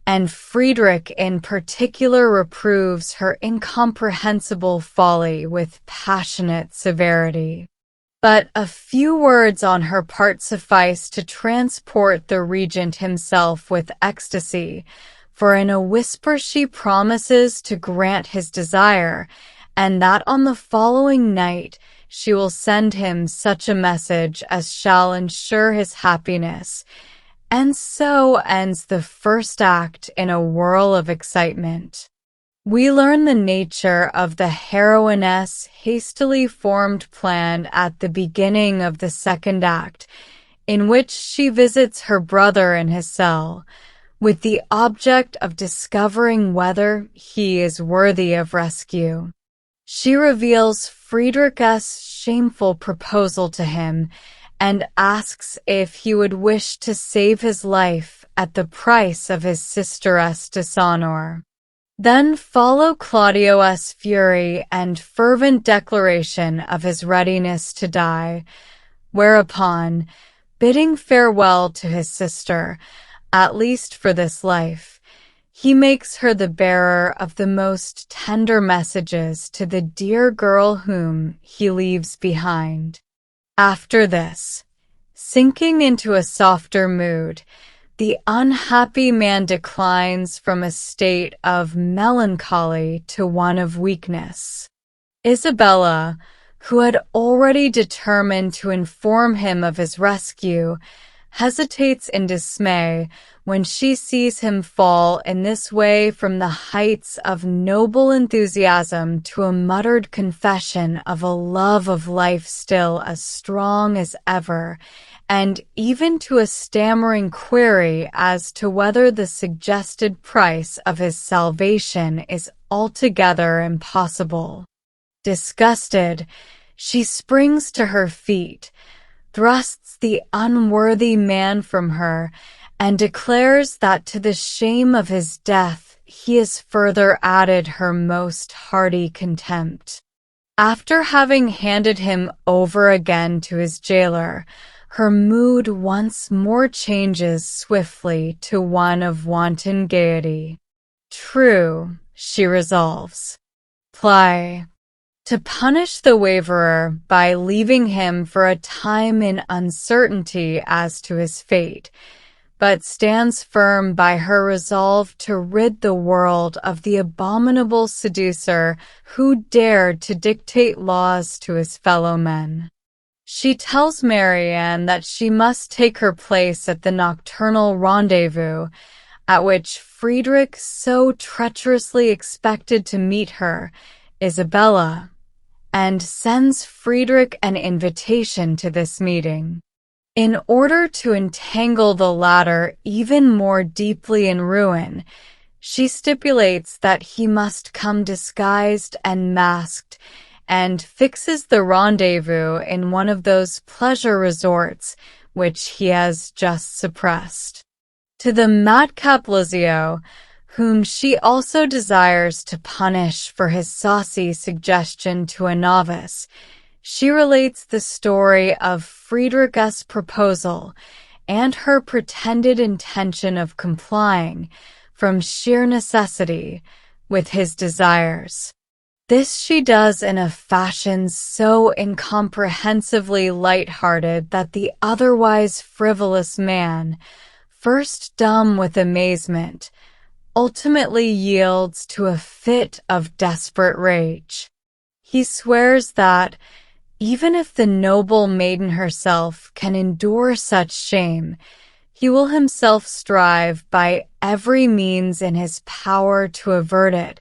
and Friedrich in particular reproves her incomprehensible folly with passionate severity. But a few words on her part suffice to transport the regent himself with ecstasy, for in a whisper she promises to grant his desire, and that on the following night she will send him such a message as shall ensure his happiness. And so ends the first act in a whirl of excitement. We learn the nature of the heroine's hastily formed plan at the beginning of the second act, in which she visits her brother in his cell, with the object of discovering whether he is worthy of rescue. She reveals Friedrich's shameful proposal to him and asks if he would wish to save his life at the price of his sister's dishonor. Then follow Claudio's fury and fervent declaration of his readiness to die, whereupon, bidding farewell to his sister, at least for this life, he makes her the bearer of the most tender messages to the dear girl whom he leaves behind. After this, sinking into a softer mood, the unhappy man declines from a state of melancholy to one of weakness. Isabella, who had already determined to inform him of his rescue, hesitates in dismay when she sees him fall in this way from the heights of noble enthusiasm to a muttered confession of a love of life still as strong as ever, and even to a stammering query as to whether the suggested price of his salvation is altogether impossible. Disgusted, she springs to her feet, thrusts the unworthy man from her, and declares that to the shame of his death he has further added her most hearty contempt. After having handed him over again to his jailer, her mood once more changes swiftly to one of wanton gaiety. True, she resolves. To punish the waverer by leaving him for a time in uncertainty as to his fate, but stands firm by her resolve to rid the world of the abominable seducer who dared to dictate laws to his fellow men. She tells Marianne that she must take her place at the nocturnal rendezvous, at which Friedrich so treacherously expected to meet her, Isabella, and sends Friedrich an invitation to this meeting. In order to entangle the latter even more deeply in ruin, she stipulates that he must come disguised and masked, and fixes the rendezvous in one of those pleasure resorts which he has just suppressed. To the madcap Lizio, whom she also desires to punish for his saucy suggestion to a novice, she relates the story of Friedrich's proposal and her pretended intention of complying, from sheer necessity, with his desires. This she does in a fashion so incomprehensibly light-hearted that the otherwise frivolous man, first dumb with amazement, ultimately yields to a fit of desperate rage. He swears that, even if the noble maiden herself can endure such shame, he will himself strive by every means in his power to avert it,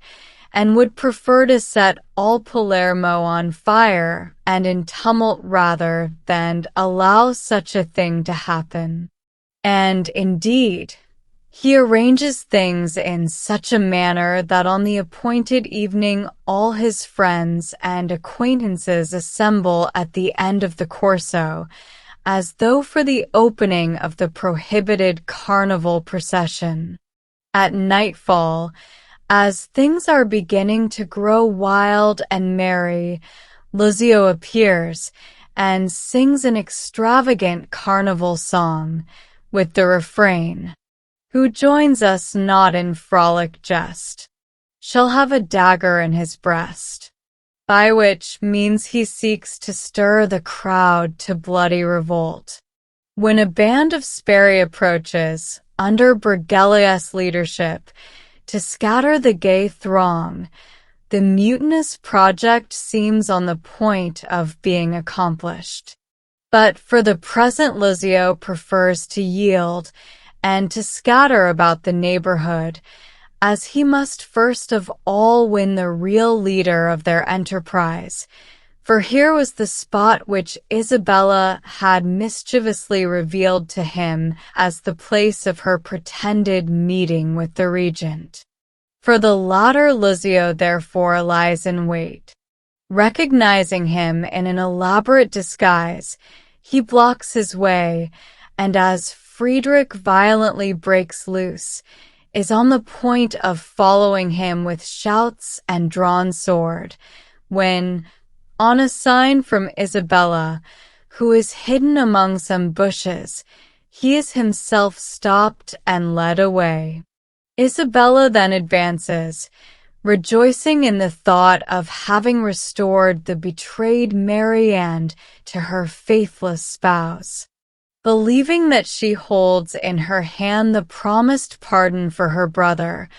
and would prefer to set all Palermo on fire and in tumult rather than allow such a thing to happen. And, indeed, he arranges things in such a manner that on the appointed evening all his friends and acquaintances assemble at the end of the Corso, as though for the opening of the prohibited carnival procession. At nightfall, as things are beginning to grow wild and merry, Lizio appears and sings an extravagant carnival song, with the refrain, "Who joins us not in frolic jest, shall have a dagger in his breast," by which means he seeks to stir the crowd to bloody revolt. When a band of Sperry approaches, under Bergelius' leadership, to scatter the gay throng, the mutinous project seems on the point of being accomplished. But for the present Lizio prefers to yield and to scatter about the neighborhood, as he must first of all win the real leader of their enterprise, For here was the spot which Isabella had mischievously revealed to him as the place of her pretended meeting with the regent. For the latter Luzio therefore lies in wait. Recognizing him in an elaborate disguise, he blocks his way, and as Friedrich violently breaks loose, is on the point of following him with shouts and drawn sword, when, on a sign from Isabella, who is hidden among some bushes, he is himself stopped and led away. Isabella then advances, rejoicing in the thought of having restored the betrayed Marianne to her faithless spouse. Believing that she holds in her hand the promised pardon for her brother,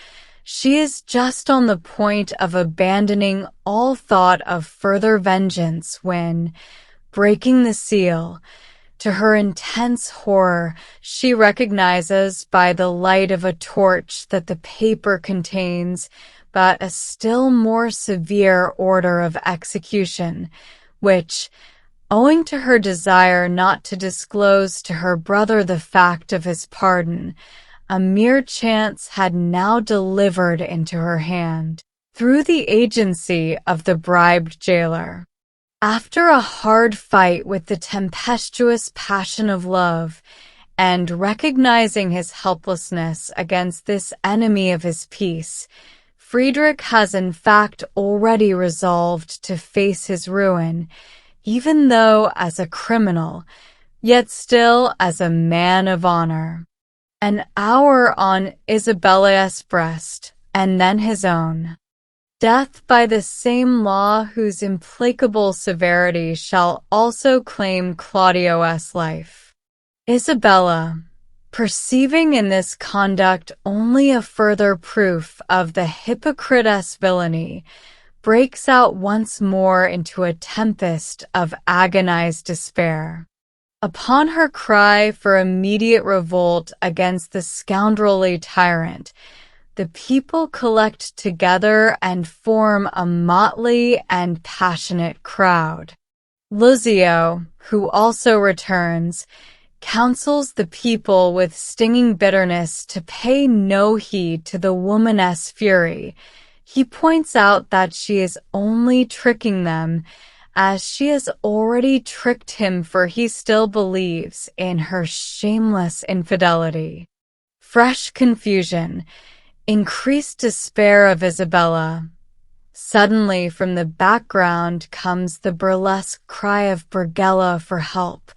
she is just on the point of abandoning all thought of further vengeance when, breaking the seal, to her intense horror, she recognizes by the light of a torch that the paper contains but a still more severe order of execution, which, owing to her desire not to disclose to her brother the fact of his pardon, a mere chance had now delivered into her hand, through the agency of the bribed jailer. After a hard fight with the tempestuous passion of love, and recognizing his helplessness against this enemy of his peace, Friedrich has in fact already resolved to face his ruin, even though as a criminal, yet still as a man of honor. An hour on Isabella's breast, and then his own. Death by the same law whose implacable severity shall also claim Claudio's life. Isabella, perceiving in this conduct only a further proof of the hypocrite's villainy, breaks out once more into a tempest of agonized despair. Upon her cry for immediate revolt against the scoundrelly tyrant, the people collect together and form a motley and passionate crowd. Luzio, who also returns, counsels the people with stinging bitterness to pay no heed to the womaness fury. He points out that she is only tricking them, as she has already tricked him, for he still believes in her shameless infidelity. Fresh confusion, increased despair of Isabella. Suddenly from the background comes the burlesque cry of Brighella for help,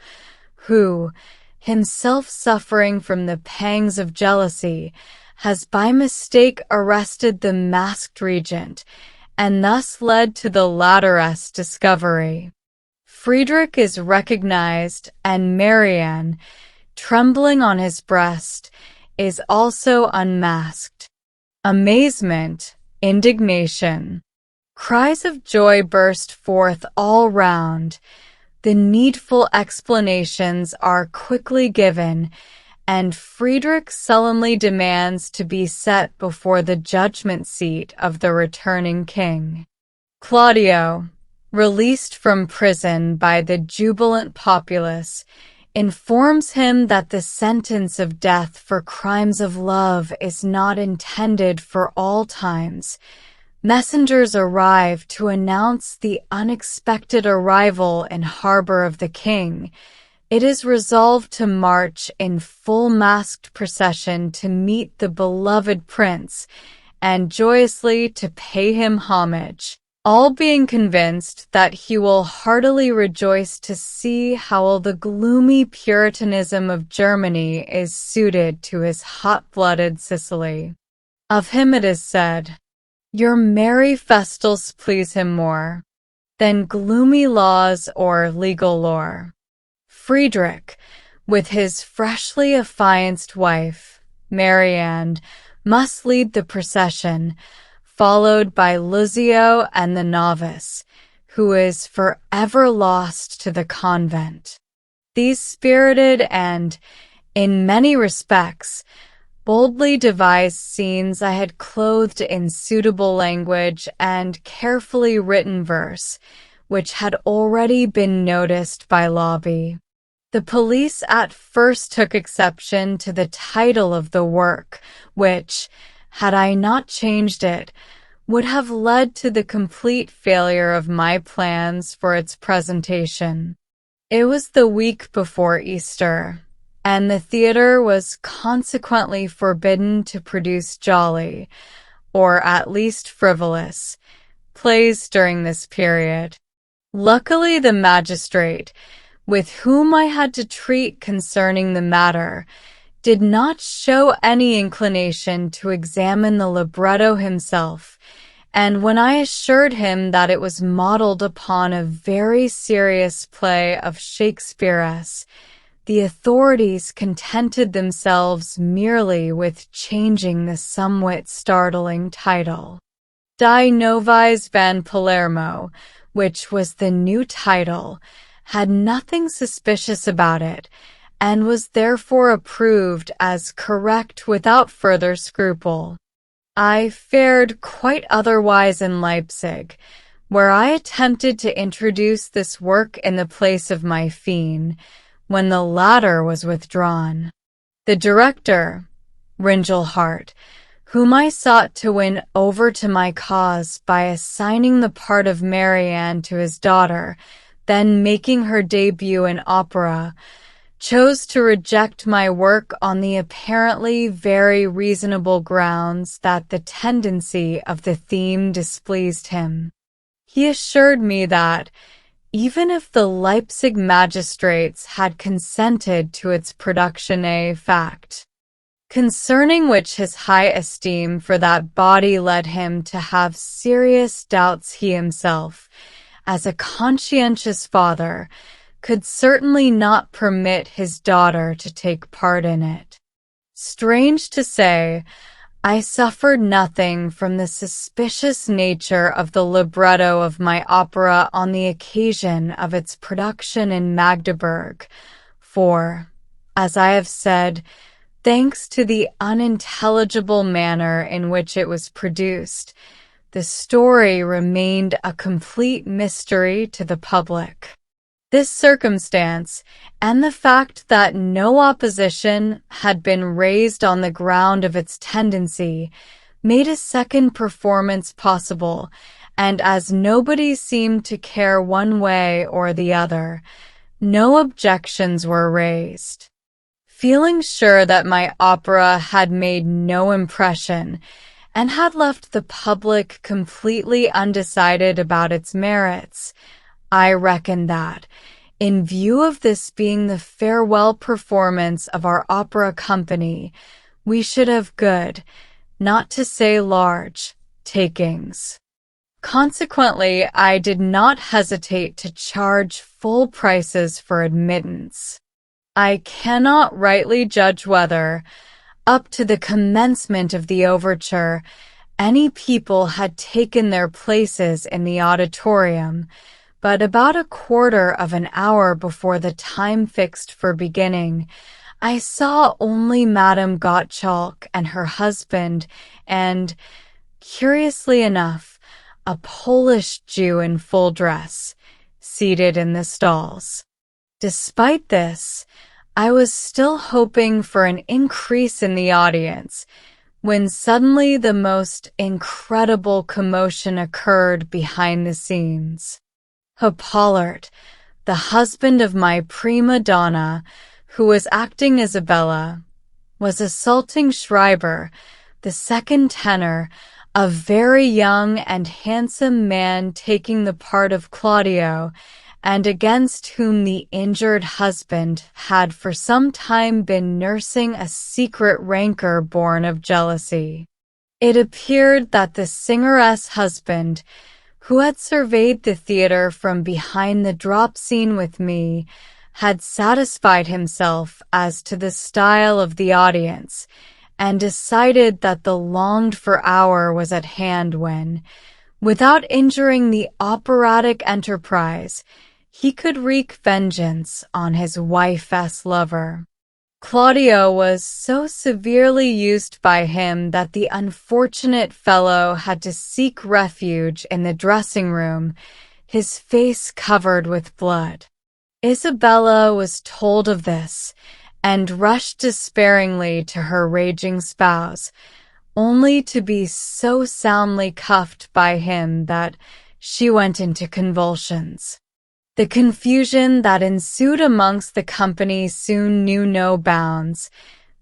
who, himself suffering from the pangs of jealousy, has by mistake arrested the masked regent, and thus led to the latter's discovery. Friedrich is recognized, and Marianne, trembling on his breast, is also unmasked. Amazement, indignation, cries of joy burst forth all round. The needful explanations are quickly given, and Friedrich sullenly demands to be set before the judgment seat of the returning king. Claudio, released from prison by the jubilant populace, informs him that the sentence of death for crimes of love is not intended for all times. Messengers arrive to announce the unexpected arrival in harbor of the king. It is resolved to march in full masked procession to meet the beloved prince, and joyously to pay him homage, all being convinced that he will heartily rejoice to see how the gloomy Puritanism of Germany is suited to his hot-blooded Sicily. Of him it is said, "Your merry festals please him more than gloomy laws or legal lore." Friedrich, with his freshly affianced wife, Marianne, must lead the procession, followed by Luzio and the novice, who is forever lost to the convent. These spirited and, in many respects, boldly devised scenes I had clothed in suitable language and carefully written verse, which had already been noticed by Lobby. The police at first took exception to the title of the work, which, had I not changed it, would have led to the complete failure of my plans for its presentation. It was the week before Easter, and the theater was consequently forbidden to produce jolly, or at least frivolous, plays during this period. Luckily, the magistrate, with whom I had to treat concerning the matter, did not show any inclination to examine the libretto himself, and when I assured him that it was modeled upon a very serious play of Shakespeare's, the authorities contented themselves merely with changing the somewhat startling title. Die Novice van Palermo, which was the new title, had nothing suspicious about it, and was therefore approved as correct without further scruple. I fared quite otherwise in Leipzig, where I attempted to introduce this work in the place of my Fiend, when the latter was withdrawn. The director, Ringelhart, whom I sought to win over to my cause by assigning the part of Marianne to his daughter, then making her debut in opera, chose to reject my work on the apparently very reasonable grounds that the tendency of the theme displeased him. He assured me that, even if the Leipzig magistrates had consented to its production, a fact concerning which his high esteem for that body led him to have serious doubts, he himself, as a conscientious father, could certainly not permit his daughter to take part in it. Strange to say, I suffered nothing from the suspicious nature of the libretto of my opera on the occasion of its production in Magdeburg, for, as I have said, thanks to the unintelligible manner in which it was produced, the story remained a complete mystery to the public. This circumstance, and the fact that no opposition had been raised on the ground of its tendency, made a second performance possible, and as nobody seemed to care one way or the other, no objections were raised. Feeling sure that my opera had made no impression, and had left the public completely undecided about its merits, I reckon that, in view of this being the farewell performance of our opera company, we should have good, not to say large, takings. Consequently, I did not hesitate to charge full prices for admittance. I cannot rightly judge whether, up to the commencement of the overture, any people had taken their places in the auditorium, but about a quarter of an hour before the time fixed for beginning, I saw only Madame Gottschalk and her husband and, curiously enough, a Polish Jew in full dress, seated in the stalls. Despite this, I was still hoping for an increase in the audience, when suddenly the most incredible commotion occurred behind the scenes. Hippolyte, the husband of my prima donna, who was acting Isabella, was assaulting Schreiber, the second tenor, a very young and handsome man taking the part of Claudio, and against whom the injured husband had for some time been nursing a secret rancor born of jealousy. It appeared that the singer's husband, who had surveyed the theater from behind the drop scene with me, had satisfied himself as to the style of the audience, and decided that the longed-for hour was at hand when, without injuring the operatic enterprise, he could wreak vengeance on his wife's lover. Claudio was so severely used by him that the unfortunate fellow had to seek refuge in the dressing-room, his face covered with blood. Isabella was told of this and rushed despairingly to her raging spouse, only to be so soundly cuffed by him that she went into convulsions. The confusion that ensued amongst the company soon knew no bounds.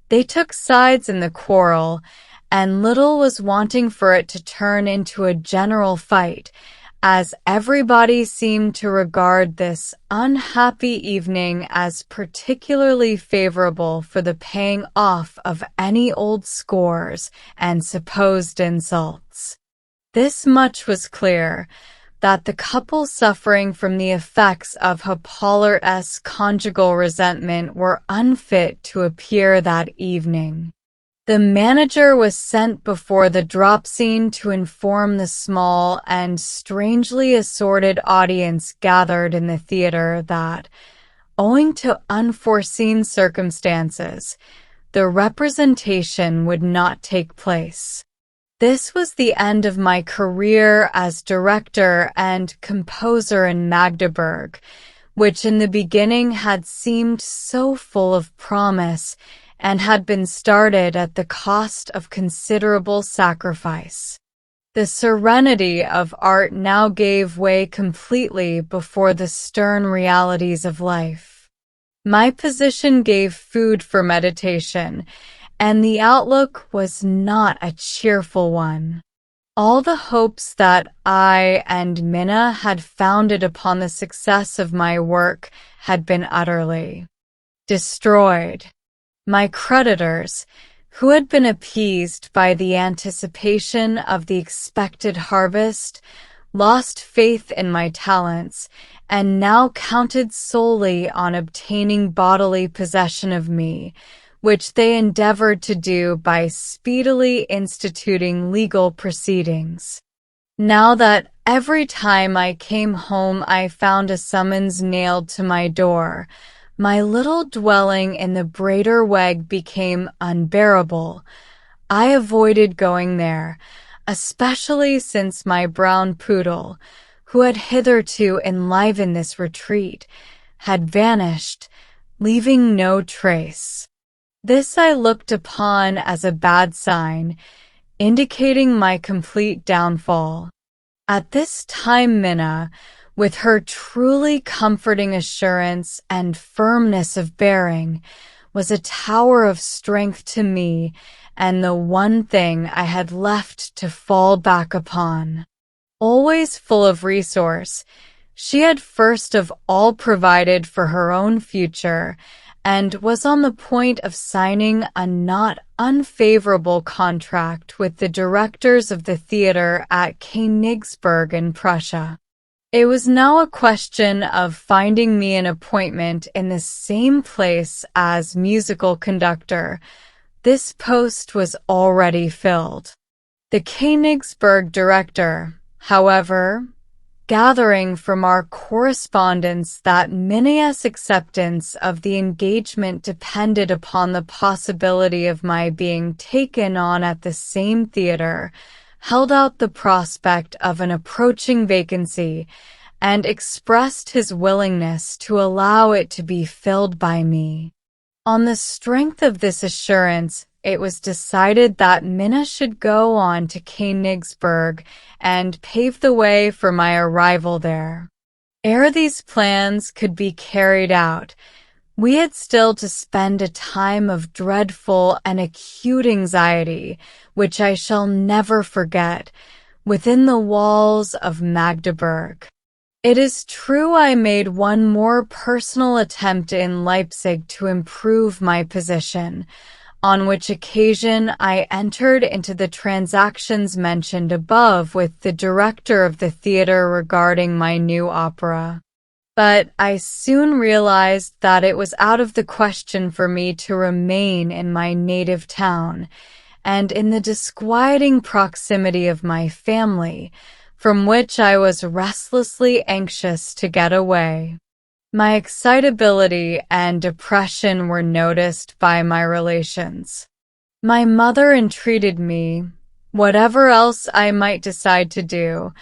They took sides in the quarrel, and little was wanting for it to turn into a general fight, as everybody seemed to regard this unhappy evening as particularly favorable for the paying off of any old scores and supposed insults. This much was clear, that the couple suffering from the effects of Hippolyte's conjugal resentment were unfit to appear that evening. The manager was sent before the drop scene to inform the small and strangely assorted audience gathered in the theater that, owing to unforeseen circumstances, the representation would not take place. This was the end of my career as director and composer in Magdeburg, which in the beginning had seemed so full of promise and had been started at the cost of considerable sacrifice. The serenity of art now gave way completely before the stern realities of life. My position gave food for meditation, and the outlook was not a cheerful one. All the hopes that I and Minna had founded upon the success of my work had been utterly destroyed. My creditors, who had been appeased by the anticipation of the expected harvest, lost faith in my talents, and now counted solely on obtaining bodily possession of me, which they endeavored to do by speedily instituting legal proceedings. Now that every time I came home I found a summons nailed to my door, my little dwelling in the Breder Weg became unbearable. I avoided going there, especially since my brown poodle, who had hitherto enlivened this retreat, had vanished, leaving no trace. This I looked upon as a bad sign, indicating my complete downfall. At this time Minna, with her truly comforting assurance and firmness of bearing, was a tower of strength to me and the one thing I had left to fall back upon. Always full of resource, she had first of all provided for her own future and was on the point of signing a not unfavorable contract with the directors of the theater at Königsberg in Prussia. It was now a question of finding me an appointment in the same place as musical conductor. This post was already filled. The Königsberg director, however, gathering from our correspondence that Minna's acceptance of the engagement depended upon the possibility of my being taken on at the same theater, held out the prospect of an approaching vacancy and expressed his willingness to allow it to be filled by me. On the strength of this assurance, it was decided that Minna should go on to Königsberg and pave the way for my arrival there. Ere these plans could be carried out, we had still to spend a time of dreadful and acute anxiety, which I shall never forget, within the walls of Magdeburg. It is true I made one more personal attempt in Leipzig to improve my position, on which occasion I entered into the transactions mentioned above with the director of the theater regarding my new opera. But I soon realized that it was out of the question for me to remain in my native town, and in the disquieting proximity of my family, from which I was restlessly anxious to get away. My excitability and depression were noticed by my relations. My mother entreated me, whatever else I might decide to do,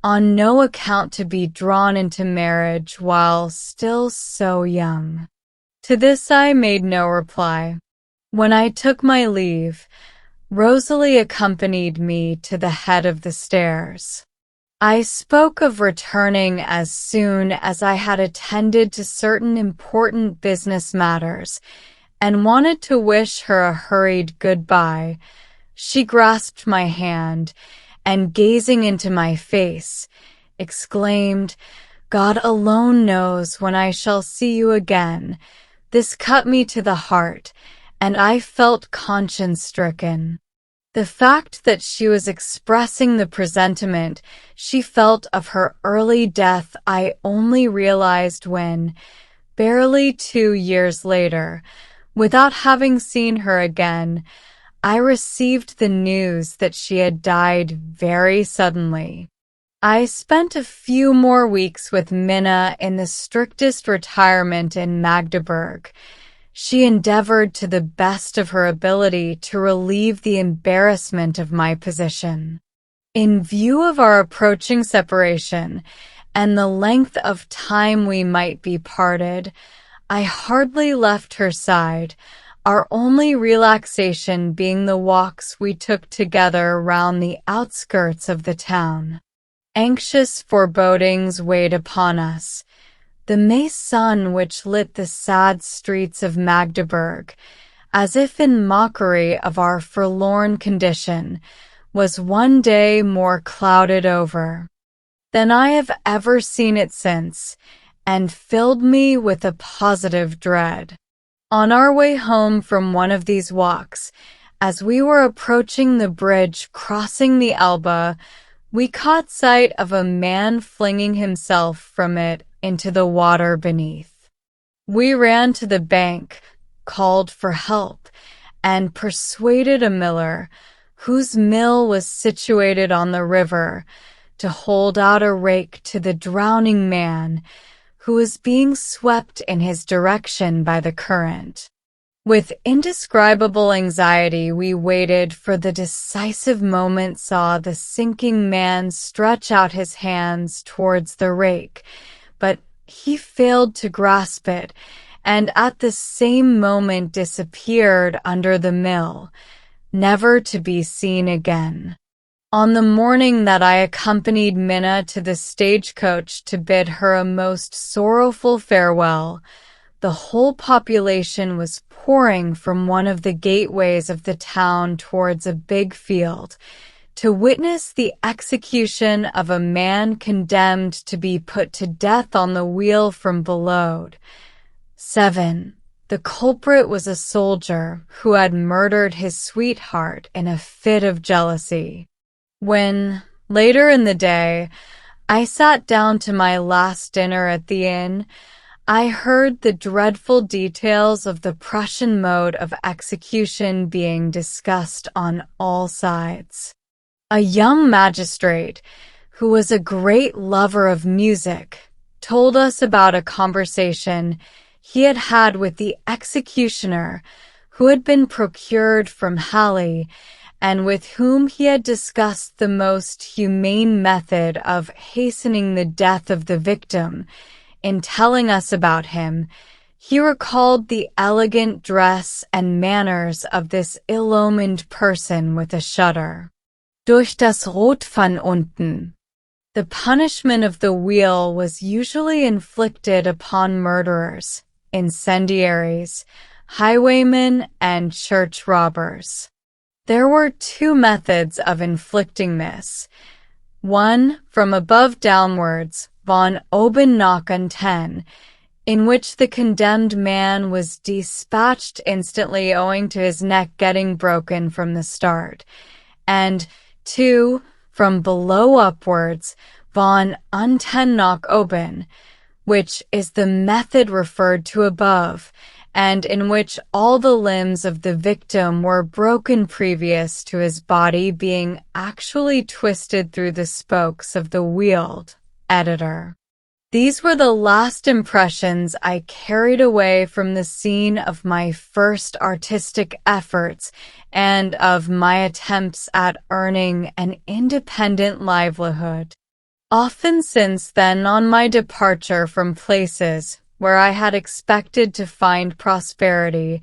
on no account to be drawn into marriage while still so young. To this I made no reply. When I took my leave, Rosalie accompanied me to the head of the stairs. I spoke of returning as soon as I had attended to certain important business matters and wanted to wish her a hurried goodbye. She grasped my hand and, gazing into my face, exclaimed, "God alone knows when I shall see you again." This cut me to the heart, and I felt conscience-stricken. The fact that she was expressing the presentiment she felt of her early death I only realized when, barely 2 years later, without having seen her again, I received the news that she had died very suddenly. I spent a few more weeks with Minna in the strictest retirement in Magdeburg. She endeavored to the best of her ability to relieve the embarrassment of my position. In view of our approaching separation and the length of time we might be parted, I hardly left her side, our only relaxation being the walks we took together round the outskirts of the town. Anxious forebodings weighed upon us. The May sun which lit the sad streets of Magdeburg, as if in mockery of our forlorn condition, was one day more clouded over than I have ever seen it since, and filled me with a positive dread. On our way home from one of these walks, as we were approaching the bridge crossing the Elbe, we caught sight of a man flinging himself from it into the water beneath. We ran to the bank, called for help, and persuaded a miller, whose mill was situated on the river, to hold out a rake to the drowning man, who was being swept in his direction by the current. With indescribable anxiety, we waited for the decisive moment, saw the sinking man stretch out his hands towards the rake, but he failed to grasp it, and at the same moment disappeared under the mill, never to be seen again. On the morning that I accompanied Minna to the stagecoach to bid her a most sorrowful farewell, the whole population was pouring from one of the gateways of the town towards a big field, to witness the execution of a man condemned to be put to death on the wheel from below. 7. The culprit was a soldier who had murdered his sweetheart in a fit of jealousy. When, later in the day, I sat down to my last dinner at the inn, I heard the dreadful details of the Prussian mode of execution being discussed on all sides. A young magistrate, who was a great lover of music, told us about a conversation he had had with the executioner, who had been procured from Halle, and with whom he had discussed the most humane method of hastening the death of the victim. In telling us about him, he recalled the elegant dress and manners of this ill-omened person with a shudder. Durch das Rot von unten. The punishment of the wheel was usually inflicted upon murderers, incendiaries, highwaymen, and church robbers. There were 2 methods of inflicting this. One, from above downwards, von oben nach unten, in which the condemned man was dispatched instantly owing to his neck getting broken from the start, and 2, from below upwards, von unten nach oben, which is the method referred to above, and in which all the limbs of the victim were broken previous to his body being actually twisted through the spokes of the wheel. Editor. These were the last impressions I carried away from the scene of my first artistic efforts and of my attempts at earning an independent livelihood. Often since then, on my departure from places where I had expected to find prosperity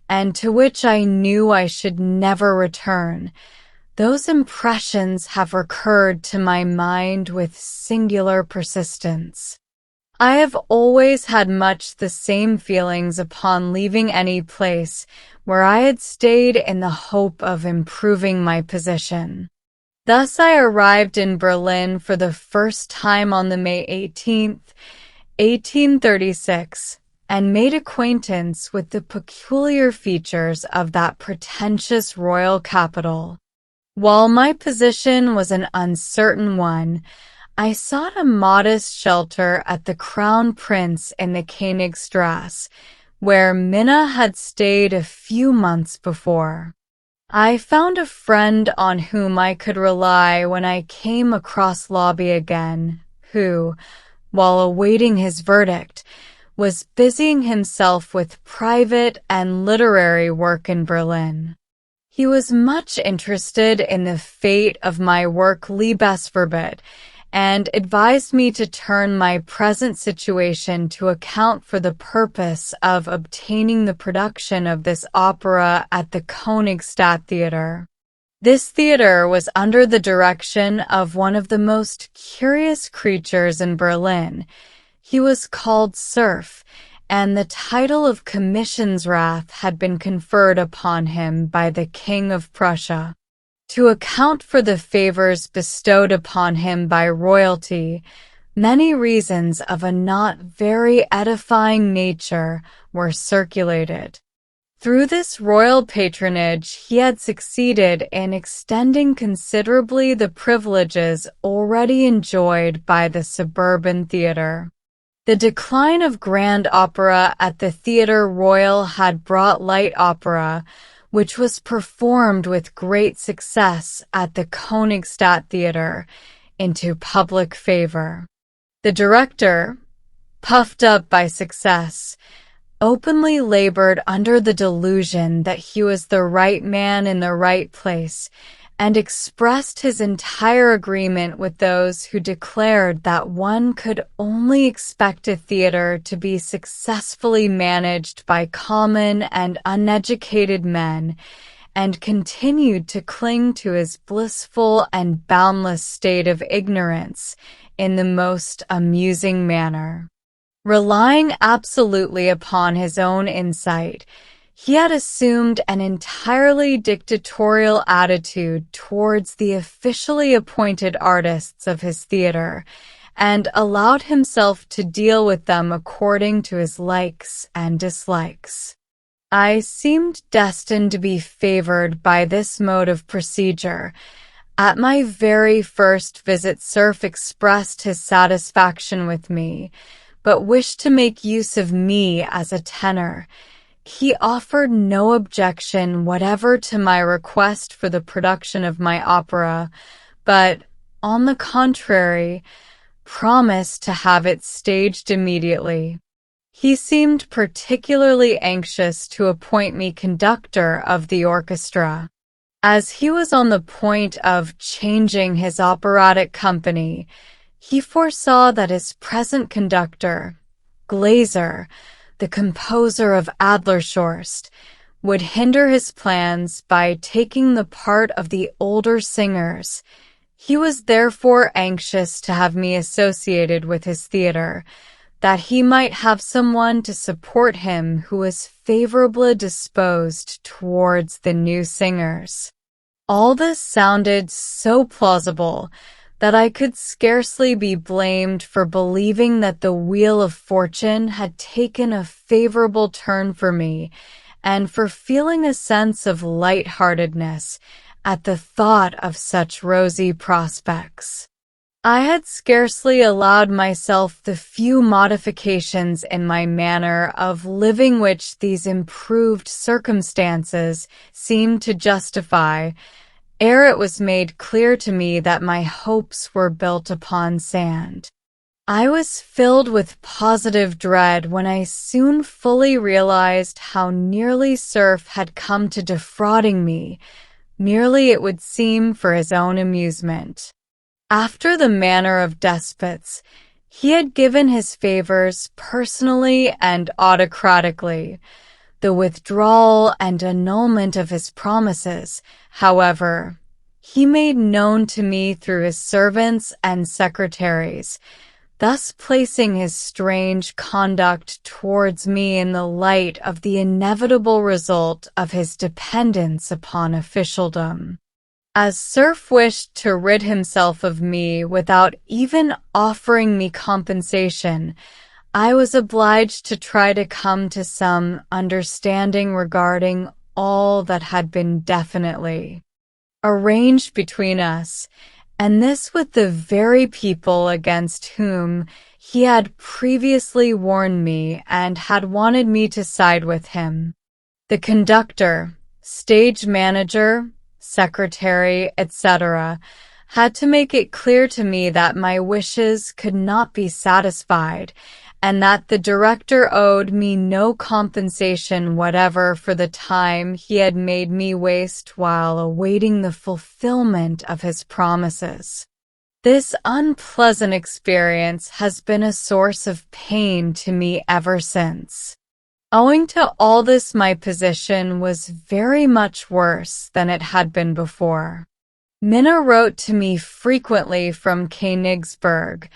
and to which I knew I should never return, those impressions have recurred to my mind with singular persistence. I have always had much the same feelings upon leaving any place where I had stayed in the hope of improving my position. Thus I arrived in Berlin for the first time on the May 18th, 1836, and made acquaintance with the peculiar features of that pretentious royal capital. While my position was an uncertain one, I sought a modest shelter at the Crown Prince in the Königstrasse, where Minna had stayed a few months before. I found a friend on whom I could rely when I came across Lobby again, who, while awaiting his verdict, was busying himself with private and literary work in Berlin. He was much interested in the fate of my work Liebesverbot, and advised me to turn my present situation to account for the purpose of obtaining the production of this opera at the Königstadt Theater. This theater was under the direction of one of the most curious creatures in Berlin. He was called Serf, and the title of Commissionsrath had been conferred upon him by the King of Prussia. To account for the favors bestowed upon him by royalty, many reasons of a not very edifying nature were circulated. Through this royal patronage, he had succeeded in extending considerably the privileges already enjoyed by the suburban theater. The decline of grand opera at the Theatre Royal had brought light opera, which was performed with great success at the Königstadt Theater, into public favor. The director, puffed up by success, openly labored under the delusion that he was the right man in the right place, and expressed his entire agreement with those who declared that one could only expect a theater to be successfully managed by common and uneducated men, and continued to cling to his blissful and boundless state of ignorance in the most amusing manner. Relying absolutely upon his own insight, he had assumed an entirely dictatorial attitude towards the officially appointed artists of his theater, and allowed himself to deal with them according to his likes and dislikes. I seemed destined to be favored by this mode of procedure. At my very first visit, Cerf expressed his satisfaction with me, but wished to make use of me as a tenor. He offered no objection whatever to my request for the production of my opera, but, on the contrary, promised to have it staged immediately. He seemed particularly anxious to appoint me conductor of the orchestra. As he was on the point of changing his operatic company, he foresaw that his present conductor, Glaser, the composer of Adlershorst, would hinder his plans by taking the part of the older singers. He was therefore anxious to have me associated with his theater, that he might have someone to support him who was favorably disposed towards the new singers. All this sounded so plausible that I could scarcely be blamed for believing that the wheel of fortune had taken a favorable turn for me, and for feeling a sense of light-heartedness at the thought of such rosy prospects. I had scarcely allowed myself the few modifications in my manner of living which these improved circumstances seemed to justify, ere it was made clear to me that my hopes were built upon sand. I was filled with positive dread when I soon fully realized how nearly Cerf had come to defrauding me, merely it would seem for his own amusement. After the manner of despots, he had given his favors personally and autocratically. The withdrawal and annulment of his promises, however, he made known to me through his servants and secretaries, thus placing his strange conduct towards me in the light of the inevitable result of his dependence upon officialdom. As Cerf wished to rid himself of me without even offering me compensation, I was obliged to try to come to some understanding regarding all that had been definitely arranged between us, and this with the very people against whom he had previously warned me and had wanted me to side with him. The conductor, stage manager, secretary, etc., had to make it clear to me that my wishes could not be satisfied, and that the director owed me no compensation whatever for the time he had made me waste while awaiting the fulfillment of his promises. This unpleasant experience has been a source of pain to me ever since. Owing to all this, my position was very much worse than it had been before. Minna wrote to me frequently from Königsberg,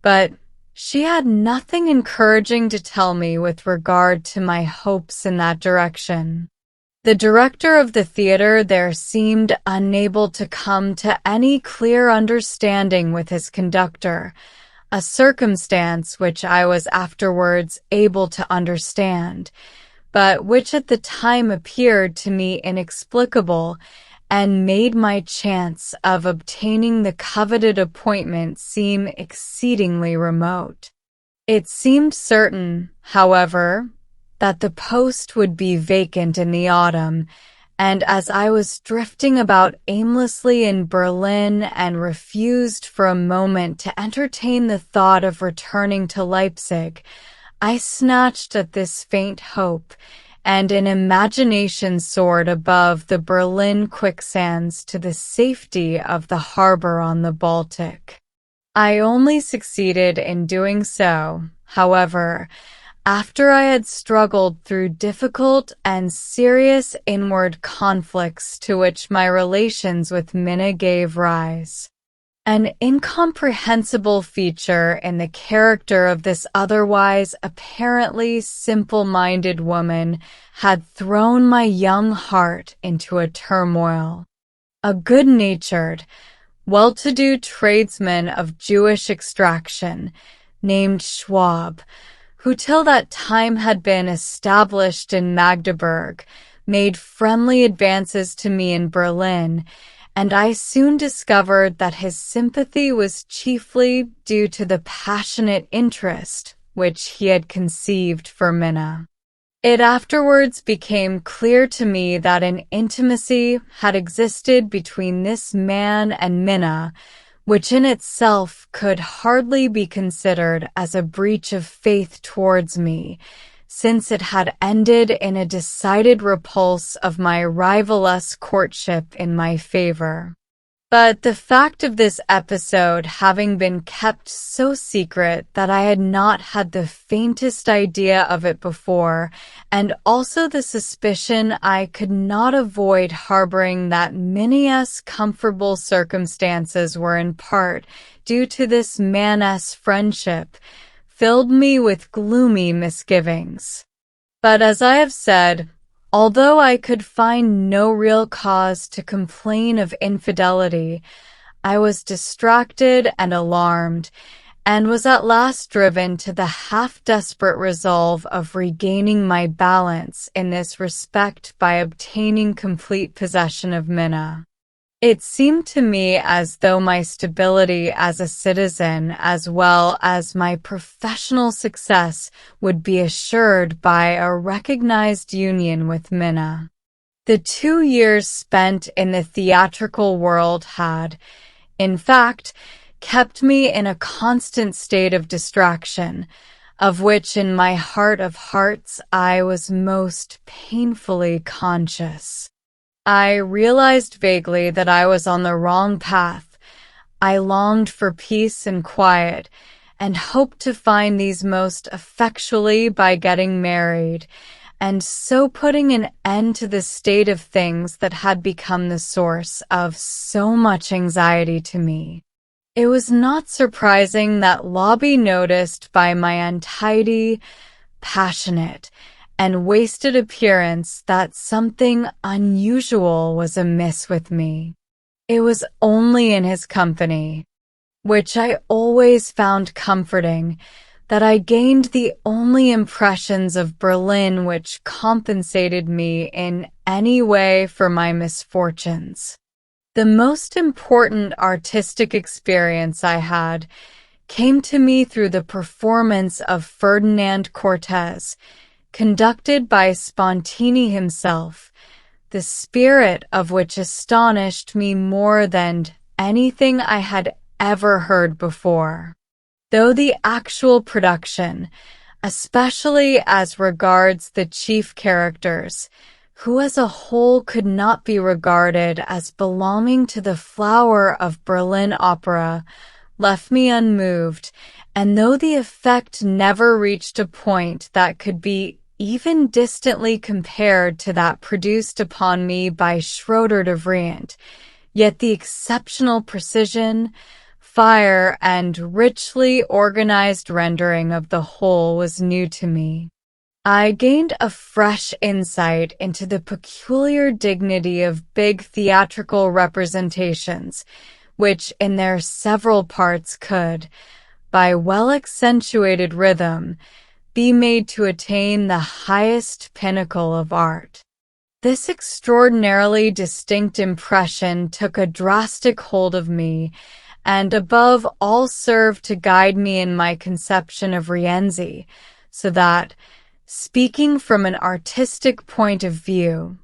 but she had nothing encouraging to tell me with regard to my hopes in that direction. The director of the theater there seemed unable to come to any clear understanding with his conductor, a circumstance which I was afterwards able to understand, but which at the time appeared to me inexplicable and made my chance of obtaining the coveted appointment seem exceedingly remote. It seemed certain, however, that the post would be vacant in the autumn, and as I was drifting about aimlessly in Berlin and refused for a moment to entertain the thought of returning to Leipzig, I snatched at this faint hope, and in imagination soared above the Berlin quicksands to the safety of the harbor on the Baltic. I only succeeded in doing so, however, after I had struggled through difficult and serious inward conflicts to which my relations with Minna gave rise. An incomprehensible feature in the character of this otherwise apparently simple-minded woman had thrown my young heart into a turmoil. A good-natured, well-to-do tradesman of Jewish extraction, named Schwab, who till that time had been established in Magdeburg, made friendly advances to me in Berlin, and I soon discovered that his sympathy was chiefly due to the passionate interest which he had conceived for Minna. It afterwards became clear to me that an intimacy had existed between this man and Minna, which in itself could hardly be considered as a breach of faith towards me, since it had ended in a decided repulse of my rivalous courtship in my favor. But the fact of this episode having been kept so secret that I had not had the faintest idea of it before, and also the suspicion I could not avoid harboring that Minna's comfortable circumstances were in part due to this man's friendship, filled me with gloomy misgivings. But as I have said, although I could find no real cause to complain of infidelity, I was distracted and alarmed, and was at last driven to the half-desperate resolve of regaining my balance in this respect by obtaining complete possession of Minna. It seemed to me as though my stability as a citizen as well as my professional success would be assured by a recognized union with Minna. The 2 years spent in the theatrical world had, in fact, kept me in a constant state of distraction, of which in my heart of hearts I was most painfully conscious. I realized vaguely that I was on the wrong path. I longed for peace and quiet, and hoped to find these most effectually by getting married, and so putting an end to the state of things that had become the source of so much anxiety to me. It was not surprising that Lobby noticed by my untidy, passionate, and wasted appearance that something unusual was amiss with me. It was only in his company, which I always found comforting, that I gained the only impressions of Berlin which compensated me in any way for my misfortunes. The most important artistic experience I had came to me through the performance of Ferdinand Cortez, conducted by Spontini himself, the spirit of which astonished me more than anything I had ever heard before. Though the actual production, especially as regards the chief characters, who as a whole could not be regarded as belonging to the flower of Berlin opera, left me unmoved, and though the effect never reached a point that could be even distantly compared to that produced upon me by Schroeder de Vriend, yet the exceptional precision, fire, and richly organized rendering of the whole was new to me. I gained a fresh insight into the peculiar dignity of big theatrical representations, which in their several parts could, by well-accentuated rhythm, be made to attain the highest pinnacle of art. This extraordinarily distinct impression took a drastic hold of me, and above all served to guide me in my conception of Rienzi, so that, speaking from an artistic point of view,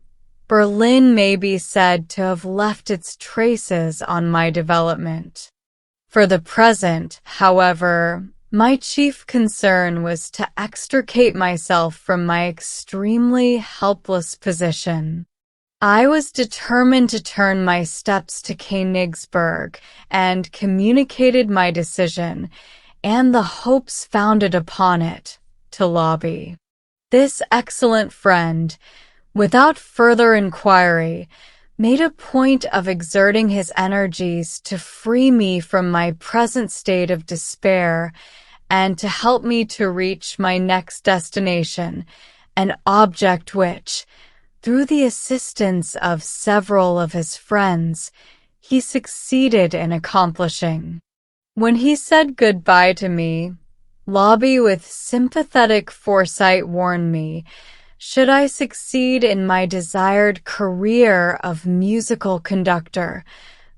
Berlin may be said to have left its traces on my development. For the present, however, my chief concern was to extricate myself from my extremely helpless position. I was determined to turn my steps to Königsberg, and communicated my decision, and the hopes founded upon it, to Lobby. This excellent friend, without further inquiry, made a point of exerting his energies to free me from my present state of despair and to help me to reach my next destination, an object which, through the assistance of several of his friends, he succeeded in accomplishing. When he said goodbye to me, Lobby with sympathetic foresight warned me, should I succeed in my desired career of musical conductor,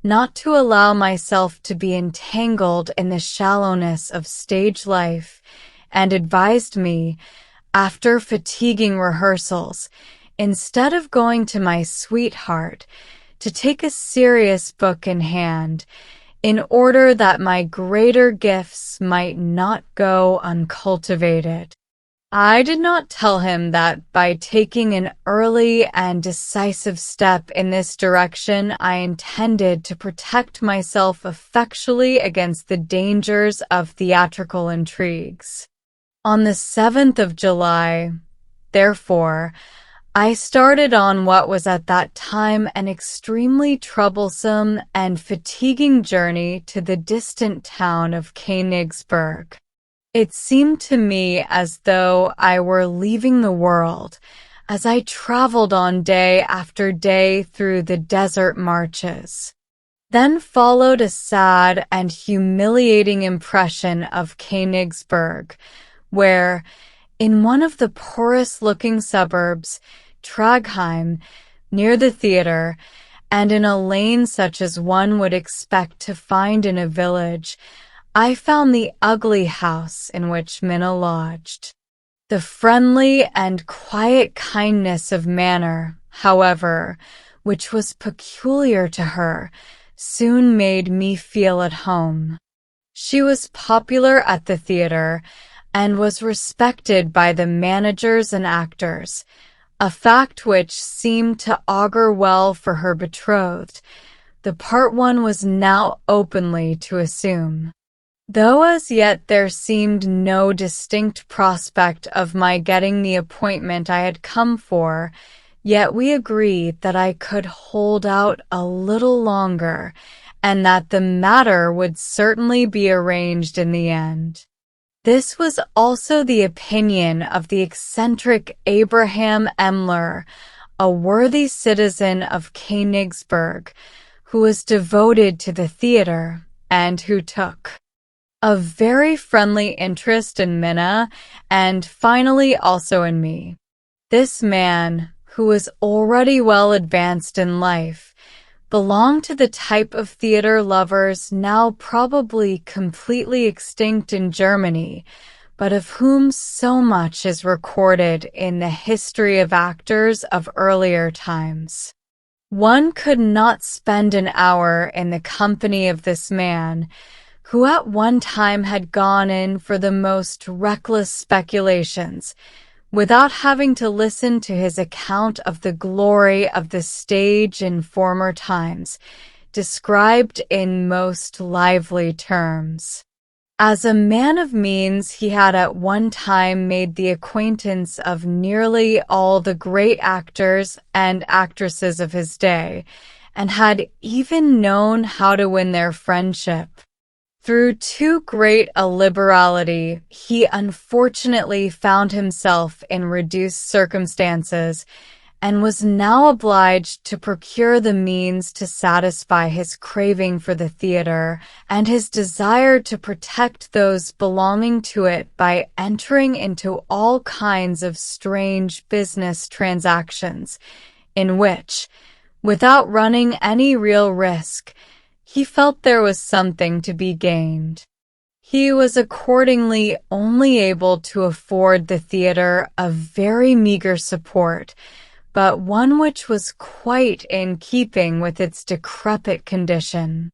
not to allow myself to be entangled in the shallowness of stage life, and advised me, after fatiguing rehearsals, instead of going to my sweetheart, to take a serious book in hand, in order that my greater gifts might not go uncultivated. I did not tell him that by taking an early and decisive step in this direction I intended to protect myself effectually against the dangers of theatrical intrigues. On the 7th of July, therefore, I started on what was at that time an extremely troublesome and fatiguing journey to the distant town of Königsberg. It seemed to me as though I were leaving the world, as I traveled on day after day through the desert marches. Then followed a sad and humiliating impression of Königsberg, where, in one of the poorest-looking suburbs, Tragheim, near the theater, and in a lane such as one would expect to find in a village, I found the ugly house in which Minna lodged. The friendly and quiet kindness of manner, however, which was peculiar to her, soon made me feel at home. She was popular at the theater, and was respected by the managers and actors, a fact which seemed to augur well for her betrothed, the part one was now openly to assume. Though as yet there seemed no distinct prospect of my getting the appointment I had come for, yet we agreed that I could hold out a little longer, and that the matter would certainly be arranged in the end. This was also the opinion of the eccentric Abraham Emler, a worthy citizen of Königsberg, who was devoted to the theater and who took a very friendly interest in Minna and finally also in me. This man, who was already well advanced in life, belonged to the type of theater lovers now probably completely extinct in Germany, but of whom so much is recorded in the history of actors of earlier times. One could not spend an hour in the company of this man, who at one time had gone in for the most reckless speculations, without having to listen to his account of the glory of the stage in former times, described in most lively terms. As a man of means, he had at one time made the acquaintance of nearly all the great actors and actresses of his day, and had even known how to win their friendship. Through too great a liberality, he unfortunately found himself in reduced circumstances, and was now obliged to procure the means to satisfy his craving for the theater and his desire to protect those belonging to it by entering into all kinds of strange business transactions, in which, without running any real risk, he felt there was something to be gained. He was accordingly only able to afford the theater a very meager support, but one which was quite in keeping with its decrepit condition.